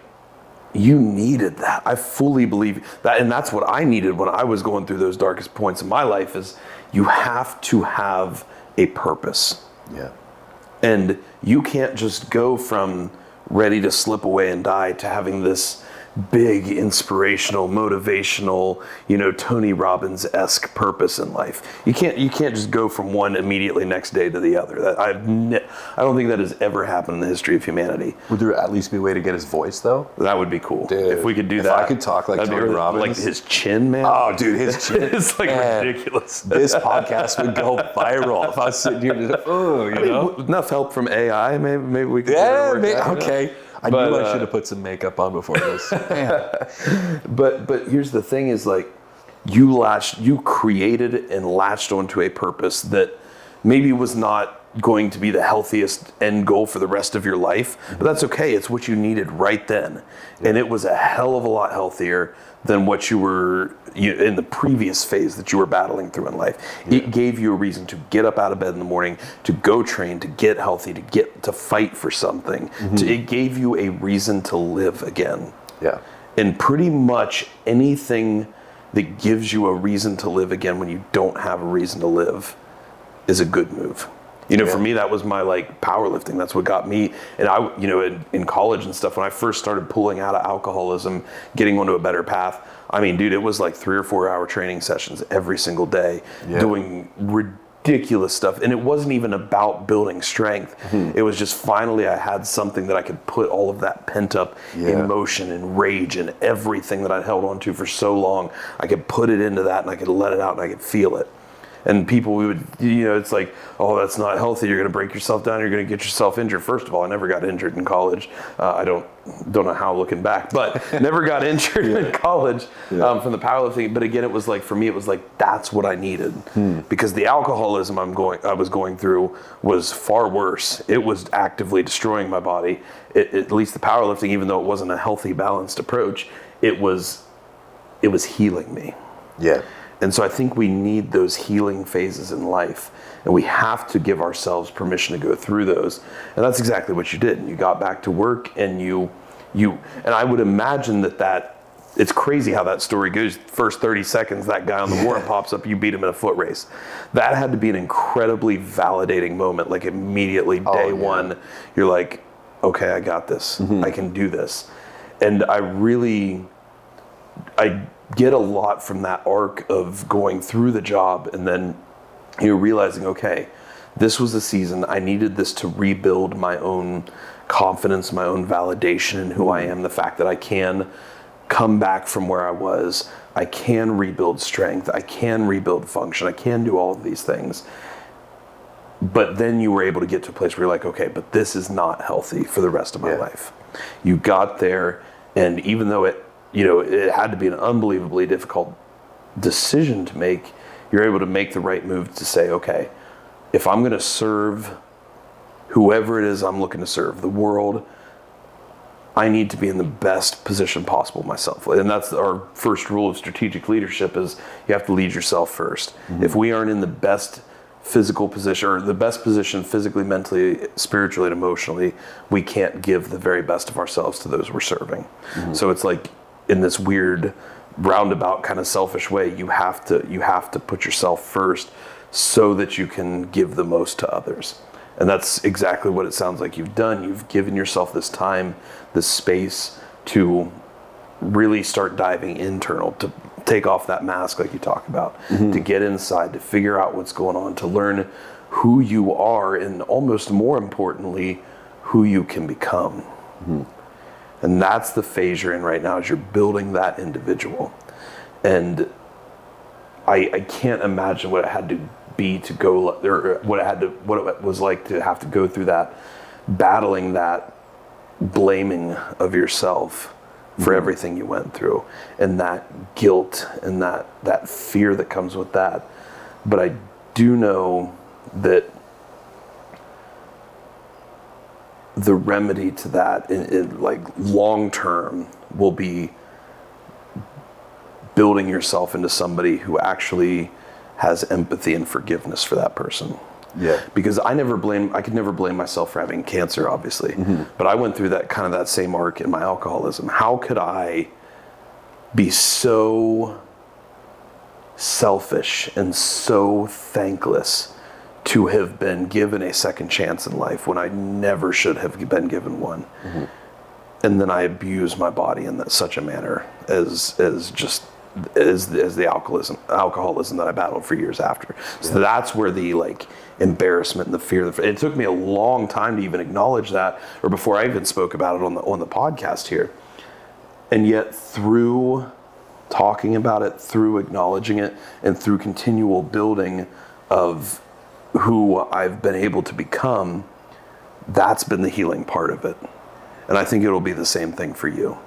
you needed that. I fully believe that. And that's what I needed when I was going through those darkest points in my life is you have to have a purpose. Yeah. And you can't just go from ready to slip away and die to having this big, inspirational, motivational, Tony Robbins-esque purpose in life. You can't just go from one immediately next day to the other. I don't think that has ever happened in the history of humanity. Would there at least be a way to get his voice, though? That would be cool. Dude, if we could do that. If I could talk like Tony Robbins. Like his chin, man. Oh, dude, his chin. It's like ridiculous. This podcast would go viral if I was sitting here just, enough help from AI, maybe we could okay. I knew I should have put some makeup on before this. But here's the thing is like, you created and latched onto a purpose that maybe was not going to be the healthiest end goal for the rest of your life, but that's okay. It's what you needed right then. And it was a hell of a lot healthier than what you were in the previous phase that you were battling through in life. Yeah. It gave you a reason to get up out of bed in the morning, to go train, to get healthy, to fight for something. Mm-hmm. It gave you a reason to live again. Yeah. And pretty much anything that gives you a reason to live again when you don't have a reason to live is a good move. For me, that was my powerlifting. That's what got me. And I, in college and stuff, when I first started pulling out of alcoholism, getting onto a better path, I mean, dude, it was like 3 or 4 hour training sessions every single day, doing ridiculous stuff. And it wasn't even about building strength. Mm-hmm. It was just finally I had something that I could put all of that pent up emotion and rage and everything that I'd held on to for so long. I could put it into that and I could let it out and I could feel it. And people, we would, it's like, oh, that's not healthy. You're going to break yourself down. You're going to get yourself injured. First of all, I never got injured in college. I don't know how looking back, but never got injured in college from the powerlifting. But again, it was like, for me, it was like, that's what I needed because the alcoholism I was going through was far worse. It was actively destroying my body. At least the powerlifting, even though it wasn't a healthy, balanced approach, it was healing me. Yeah. And so I think we need those healing phases in life, and we have to give ourselves permission to go through those. And that's exactly what you did. You got back to work, and you and I would imagine that it's crazy how that story goes. First 30 seconds, that guy on the warrant pops up, you beat him in a foot race. That had to be an incredibly validating moment. Like immediately, day one, you're like, okay, I got this. I can do this. And I get a lot from that arc of going through the job and then you're realizing, okay, this was a season. I needed this to rebuild my own confidence, my own validation in who I am, the fact that I can come back from where I was. I can rebuild strength. I can rebuild function. I can do all of these things. But then you were able to get to a place where you're like, okay, but this is not healthy for the rest of my life. You got there, and even though it had to be an unbelievably difficult decision to make, you're able to make the right move to say, okay, if I'm going to serve whoever it is I'm looking to serve, the world, I need to be in the best position possible myself. And that's our first rule of strategic leadership is you have to lead yourself first. If we aren't in the best physical position or the best position physically, mentally, spiritually, and emotionally, we can't give the very best of ourselves to those we're serving. So it's like, in this weird roundabout kind of selfish way, you have to put yourself first so that you can give the most to others. And that's exactly what it sounds like you've done. You've given yourself this time, this space to really start diving internal, to take off that mask like you talk about, to get inside, to figure out what's going on, to learn who you are, and almost more importantly, who you can become. And that's the phase you're in right now, as you're building that individual. And I can't imagine what it had to be to go, or what it was like to have to go through that, battling that blaming of yourself for everything you went through, and that guilt and that fear that comes with that. But I do know that the remedy to that in like long term will be building yourself into somebody who actually has empathy and forgiveness for that person. Yeah. Because I could never blame myself for having cancer, obviously. But I went through that same arc in my alcoholism. How could I be so selfish and so thankless to have been given a second chance in life when I never should have been given one? And then I abuse my body in such a manner as the alcoholism that I battled for years after. So that's where the embarrassment and the fear. It took me a long time to even acknowledge that, or before I even spoke about it on the podcast here. And yet, through talking about it, through acknowledging it, and through continual building of who I've been able to become, that's been the healing part of it. And I think it'll be the same thing for you.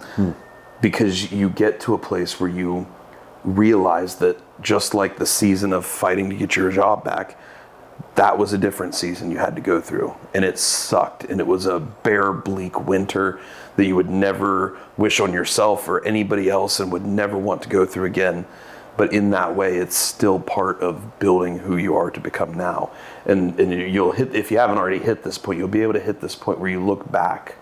Because you get to a place where you realize that just like the season of fighting to get your job back, that was a different season you had to go through. And it sucked. And it was a bare, bleak winter that you would never wish on yourself or anybody else and would never want to go through again. But in that way, it's still part of building who you are to become now. And you'll hit, if you haven't already hit this point, you'll be able to hit this point where you look back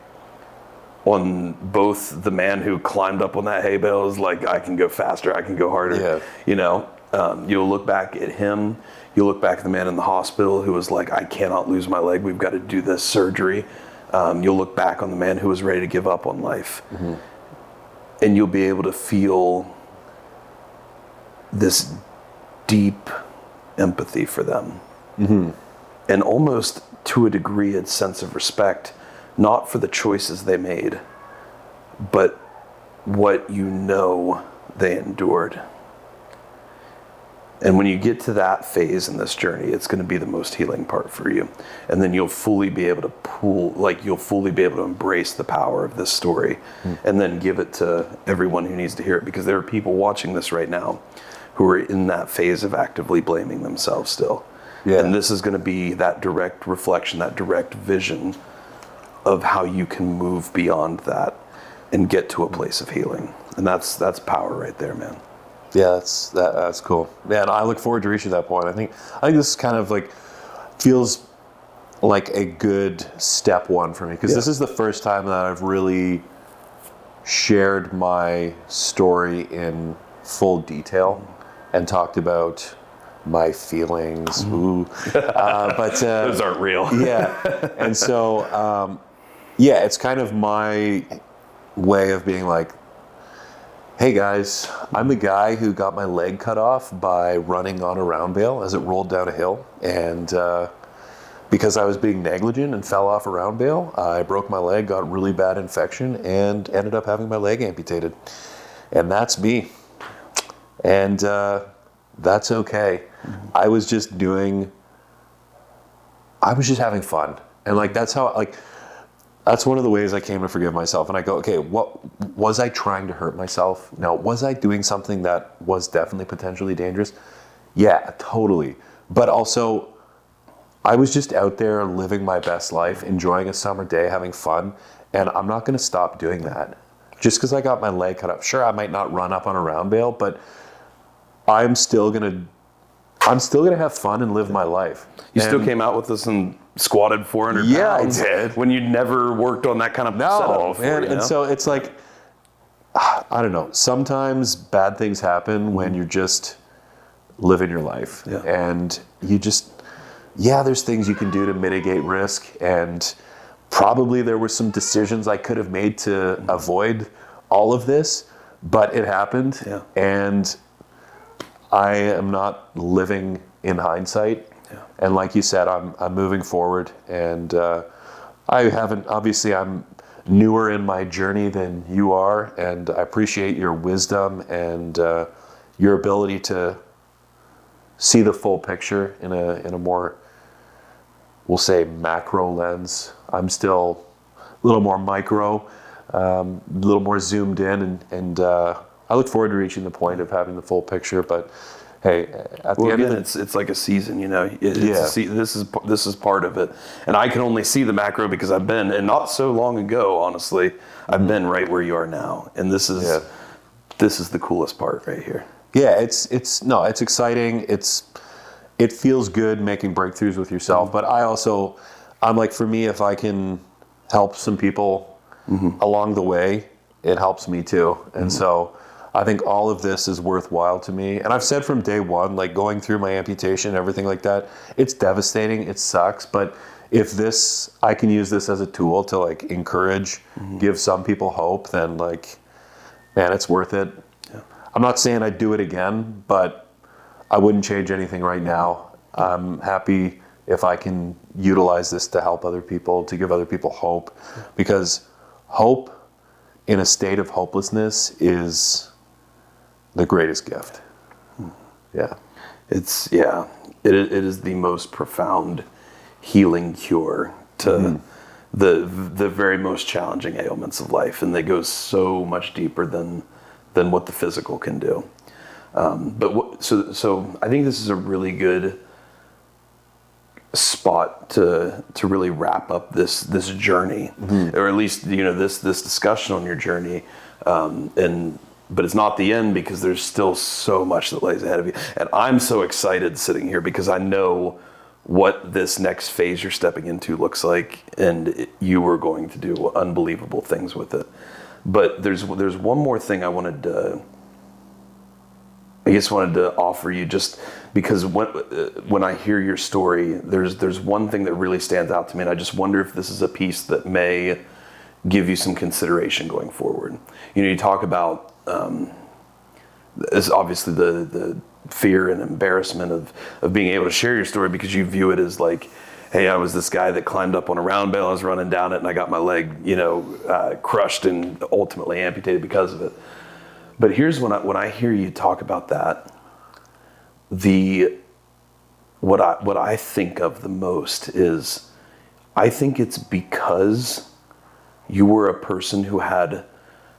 on both the man who climbed up on that hay bale is like, I can go faster, I can go harder. You'll look back at him. You'll look back at the man in the hospital who was like, I cannot lose my leg, we've got to do this surgery. You'll look back on the man who was ready to give up on life. And you'll be able to feel this deep empathy for them. And almost to a degree, a sense of respect, not for the choices they made, but what they endured. And when you get to that phase in this journey, it's going to be the most healing part for you. And then you'll fully be able to embrace the power of this story and then give it to everyone who needs to hear it. Because there are people watching this right now who are in that phase of actively blaming themselves still. Yeah. And this is going to be that direct reflection, that direct vision of how you can move beyond that and get to a place of healing. And that's power right there, man. Yeah, that's cool. Man, I look forward to reaching that point. I think this is kind of like feels like a good step one for me, because this is the first time that I've really shared my story in full detail and talked about my feelings. But those aren't real. Yeah, and so it's kind of my way of being like, hey guys, I'm the guy who got my leg cut off by running on a round bale as it rolled down a hill. And because I was being negligent and fell off a round bale, I broke my leg, got really bad infection, and ended up having my leg amputated. And that's me. And that's okay. I was just having fun. And like, that's one of the ways I came to forgive myself. And I go, okay, what was I trying to hurt myself? No. Was I doing something that was definitely potentially dangerous? Yeah, totally. But also, I was just out there living my best life, enjoying a summer day, having fun. And I'm not going to stop doing that. Just because I got my leg cut up. Sure, I might not run up on a round bale, but I'm still going to have fun and live my life. You still came out with this and squatted 400 pounds. I did. When you'd never worked on that kind of setup before. Man. And so it's like, I don't know, sometimes bad things happen when you're just living your life. Yeah. And you just, there's things you can do to mitigate risk. And probably there were some decisions I could have made to avoid all of this, but it happened. Yeah. And I am not living in hindsight. Yeah. And like you said, I'm moving forward, and I'm newer in my journey than you are, and I appreciate your wisdom and your ability to see the full picture in a more, we'll say, macro lens. I'm still a little more micro, a little more zoomed in, and I look forward to reaching the point of having the full picture. But hey, at the end of it, it's like a season, you know. This is part of it, and I can only see the macro because I've been, and not so long ago, honestly, I've been right where you are now, and this is the coolest part right here. Yeah, it's exciting. It feels good making breakthroughs with yourself, but I'm like, for me, if I can help some people along the way, it helps me too, and so I think all of this is worthwhile to me. And I've said from day one, like going through my amputation and everything like that, it's devastating, it sucks, but if I can use this as a tool to like encourage, give some people hope, then like, man, it's worth it. Yeah. I'm not saying I'd do it again, but I wouldn't change anything right now. I'm happy if I can utilize this to help other people, to give other people hope, because hope in a state of hopelessness is the greatest gift. Yeah. It is the most profound healing cure to the very most challenging ailments of life, and they go so much deeper than what the physical can do. So I think this is a really good spot to really wrap up this journey, or at least this discussion on your journey, but it's not the end, because there's still so much that lays ahead of you. And I'm so excited sitting here because I know what this next phase you're stepping into looks like, and you are going to do unbelievable things with it. But there's one more thing I wanted to offer you, just because when I hear your story, there's one thing that really stands out to me, and I just wonder if this is a piece that may give you some consideration going forward. You talk about is obviously the fear and embarrassment of being able to share your story, because you view it as like, hey, I was this guy that climbed up on a round bale, I was running down it, and I got my leg, crushed and ultimately amputated because of it. But here's when I hear you talk about that, what I think of the most is, I think it's because you were a person who had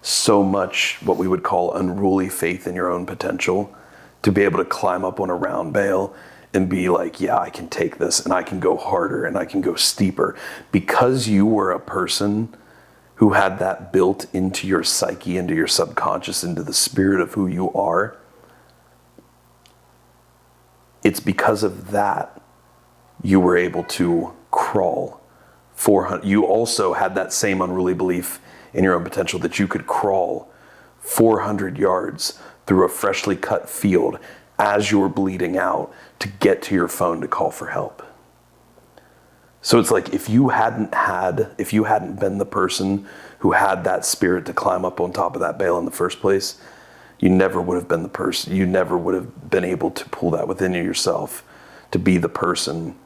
so much what we would call unruly faith in your own potential to be able to climb up on a round bale and be like, yeah, I can take this and I can go harder and I can go steeper. Because you were a person who had that built into your psyche, into your subconscious, into the spirit of who you are, it's because of that you were able to crawl 400. You also had that same unruly belief in your own potential that you could crawl 400 yards through a freshly cut field as you were bleeding out to get to your phone to call for help. So it's like, if you hadn't been the person who had that spirit to climb up on top of that bale in the first place, you never would have been the person. You never would have been able to pull that within yourself to be the person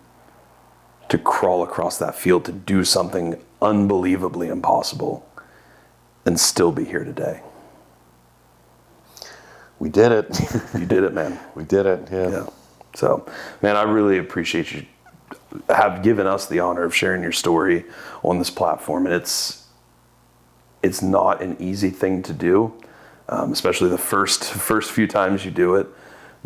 to crawl across that field, to do something unbelievably impossible and still be here today. We did it. You did it, man. We did it, yeah. So, man, I really appreciate you have given us the honor of sharing your story on this platform. And it's not an easy thing to do, especially the first few times you do it.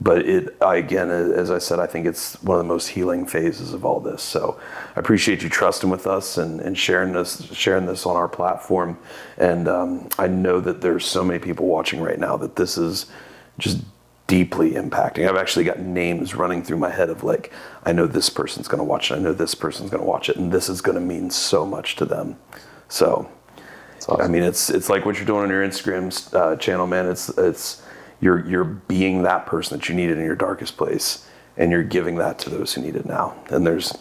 But again, as I said, I think it's one of the most healing phases of all this. So I appreciate you trusting with us and sharing this on our platform. And I know that there's so many people watching right now that this is just deeply impacting. I've actually got names running through my head of like, I know this person's going to watch it. I know this person's going to watch it. And this is going to mean so much to them. So, awesome. I mean, it's like what you're doing on your Instagram channel, man. It's you're being that person that you needed in your darkest place, and you're giving that to those who need it now. And there's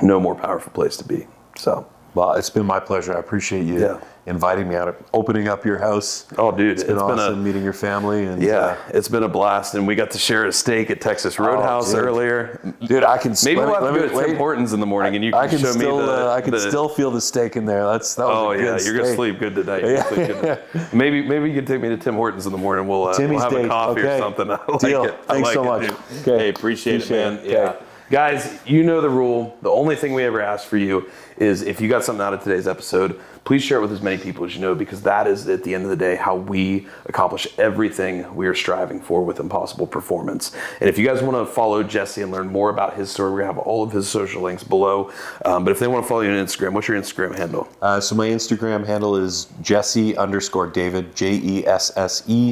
no more powerful place to be. So, well, it's been my pleasure. I appreciate you inviting me out, opening up your house. Oh, dude, it's been awesome meeting your family. And it's been a blast, and we got to share a steak at Texas Roadhouse earlier. Dude, I can maybe we'll have to go to Tim Hortons in the morning, and you can show me I can still feel the steak in there. That was a good steak. You're gonna sleep good tonight. Maybe you can take me to Tim Hortons in the morning. We'll have a coffee or something. I like Deal. it. Thanks so much. Hey, appreciate it, man. Yeah. Guys, you know the rule. The only thing we ever ask for you is, if you got something out of today's episode, please share it with as many people as you know, because that is, at the end of the day, how we accomplish everything we are striving for with Impossible Performance. And if you guys want to follow Jesse and learn more about his story, we're going to have all of his social links below. But if they want to follow you on Instagram, what's your Instagram handle? So my Instagram handle is Jesse_David,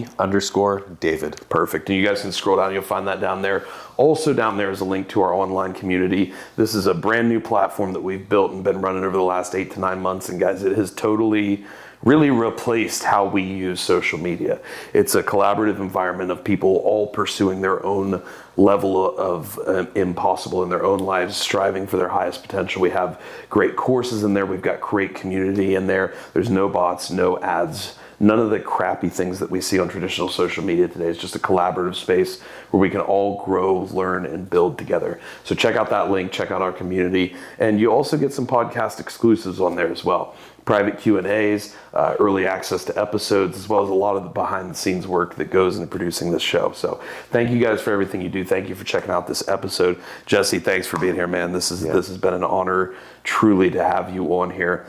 JESSE_David. Perfect. And you guys can scroll down, you'll find that down there. Also down there is a link to our online community. This is a brand new platform that we've built and been running over the last 8 to 9 months. And guys, it has totally really replaced how we use social media. It's a collaborative environment of people all pursuing their own level of impossible in their own lives, striving for their highest potential. We have great courses in there. We've got great community in there. There's no bots, no ads, none of the crappy things that we see on traditional social media today. It's just a collaborative space where we can all grow, learn, and build together. So check out that link, check out our community, and you also get some podcast exclusives on there as well. Private Q&As, early access to episodes, as well as a lot of the behind the scenes work that goes into producing this show. So thank you guys for everything you do. Thank you for checking out this episode. Jesse, thanks for being here, man. This has been an honor truly to have you on here.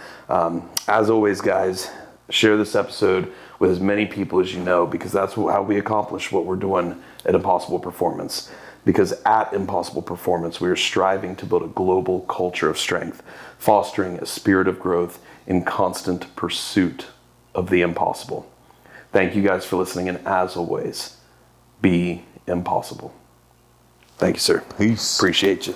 As always, guys, share this episode with as many people as you know, because that's how we accomplish what we're doing at Impossible Performance. Because at Impossible Performance, we are striving to build a global culture of strength, fostering a spirit of growth in constant pursuit of the impossible. Thank you guys for listening, and as always, be impossible. Thank you, sir. Peace. Appreciate you.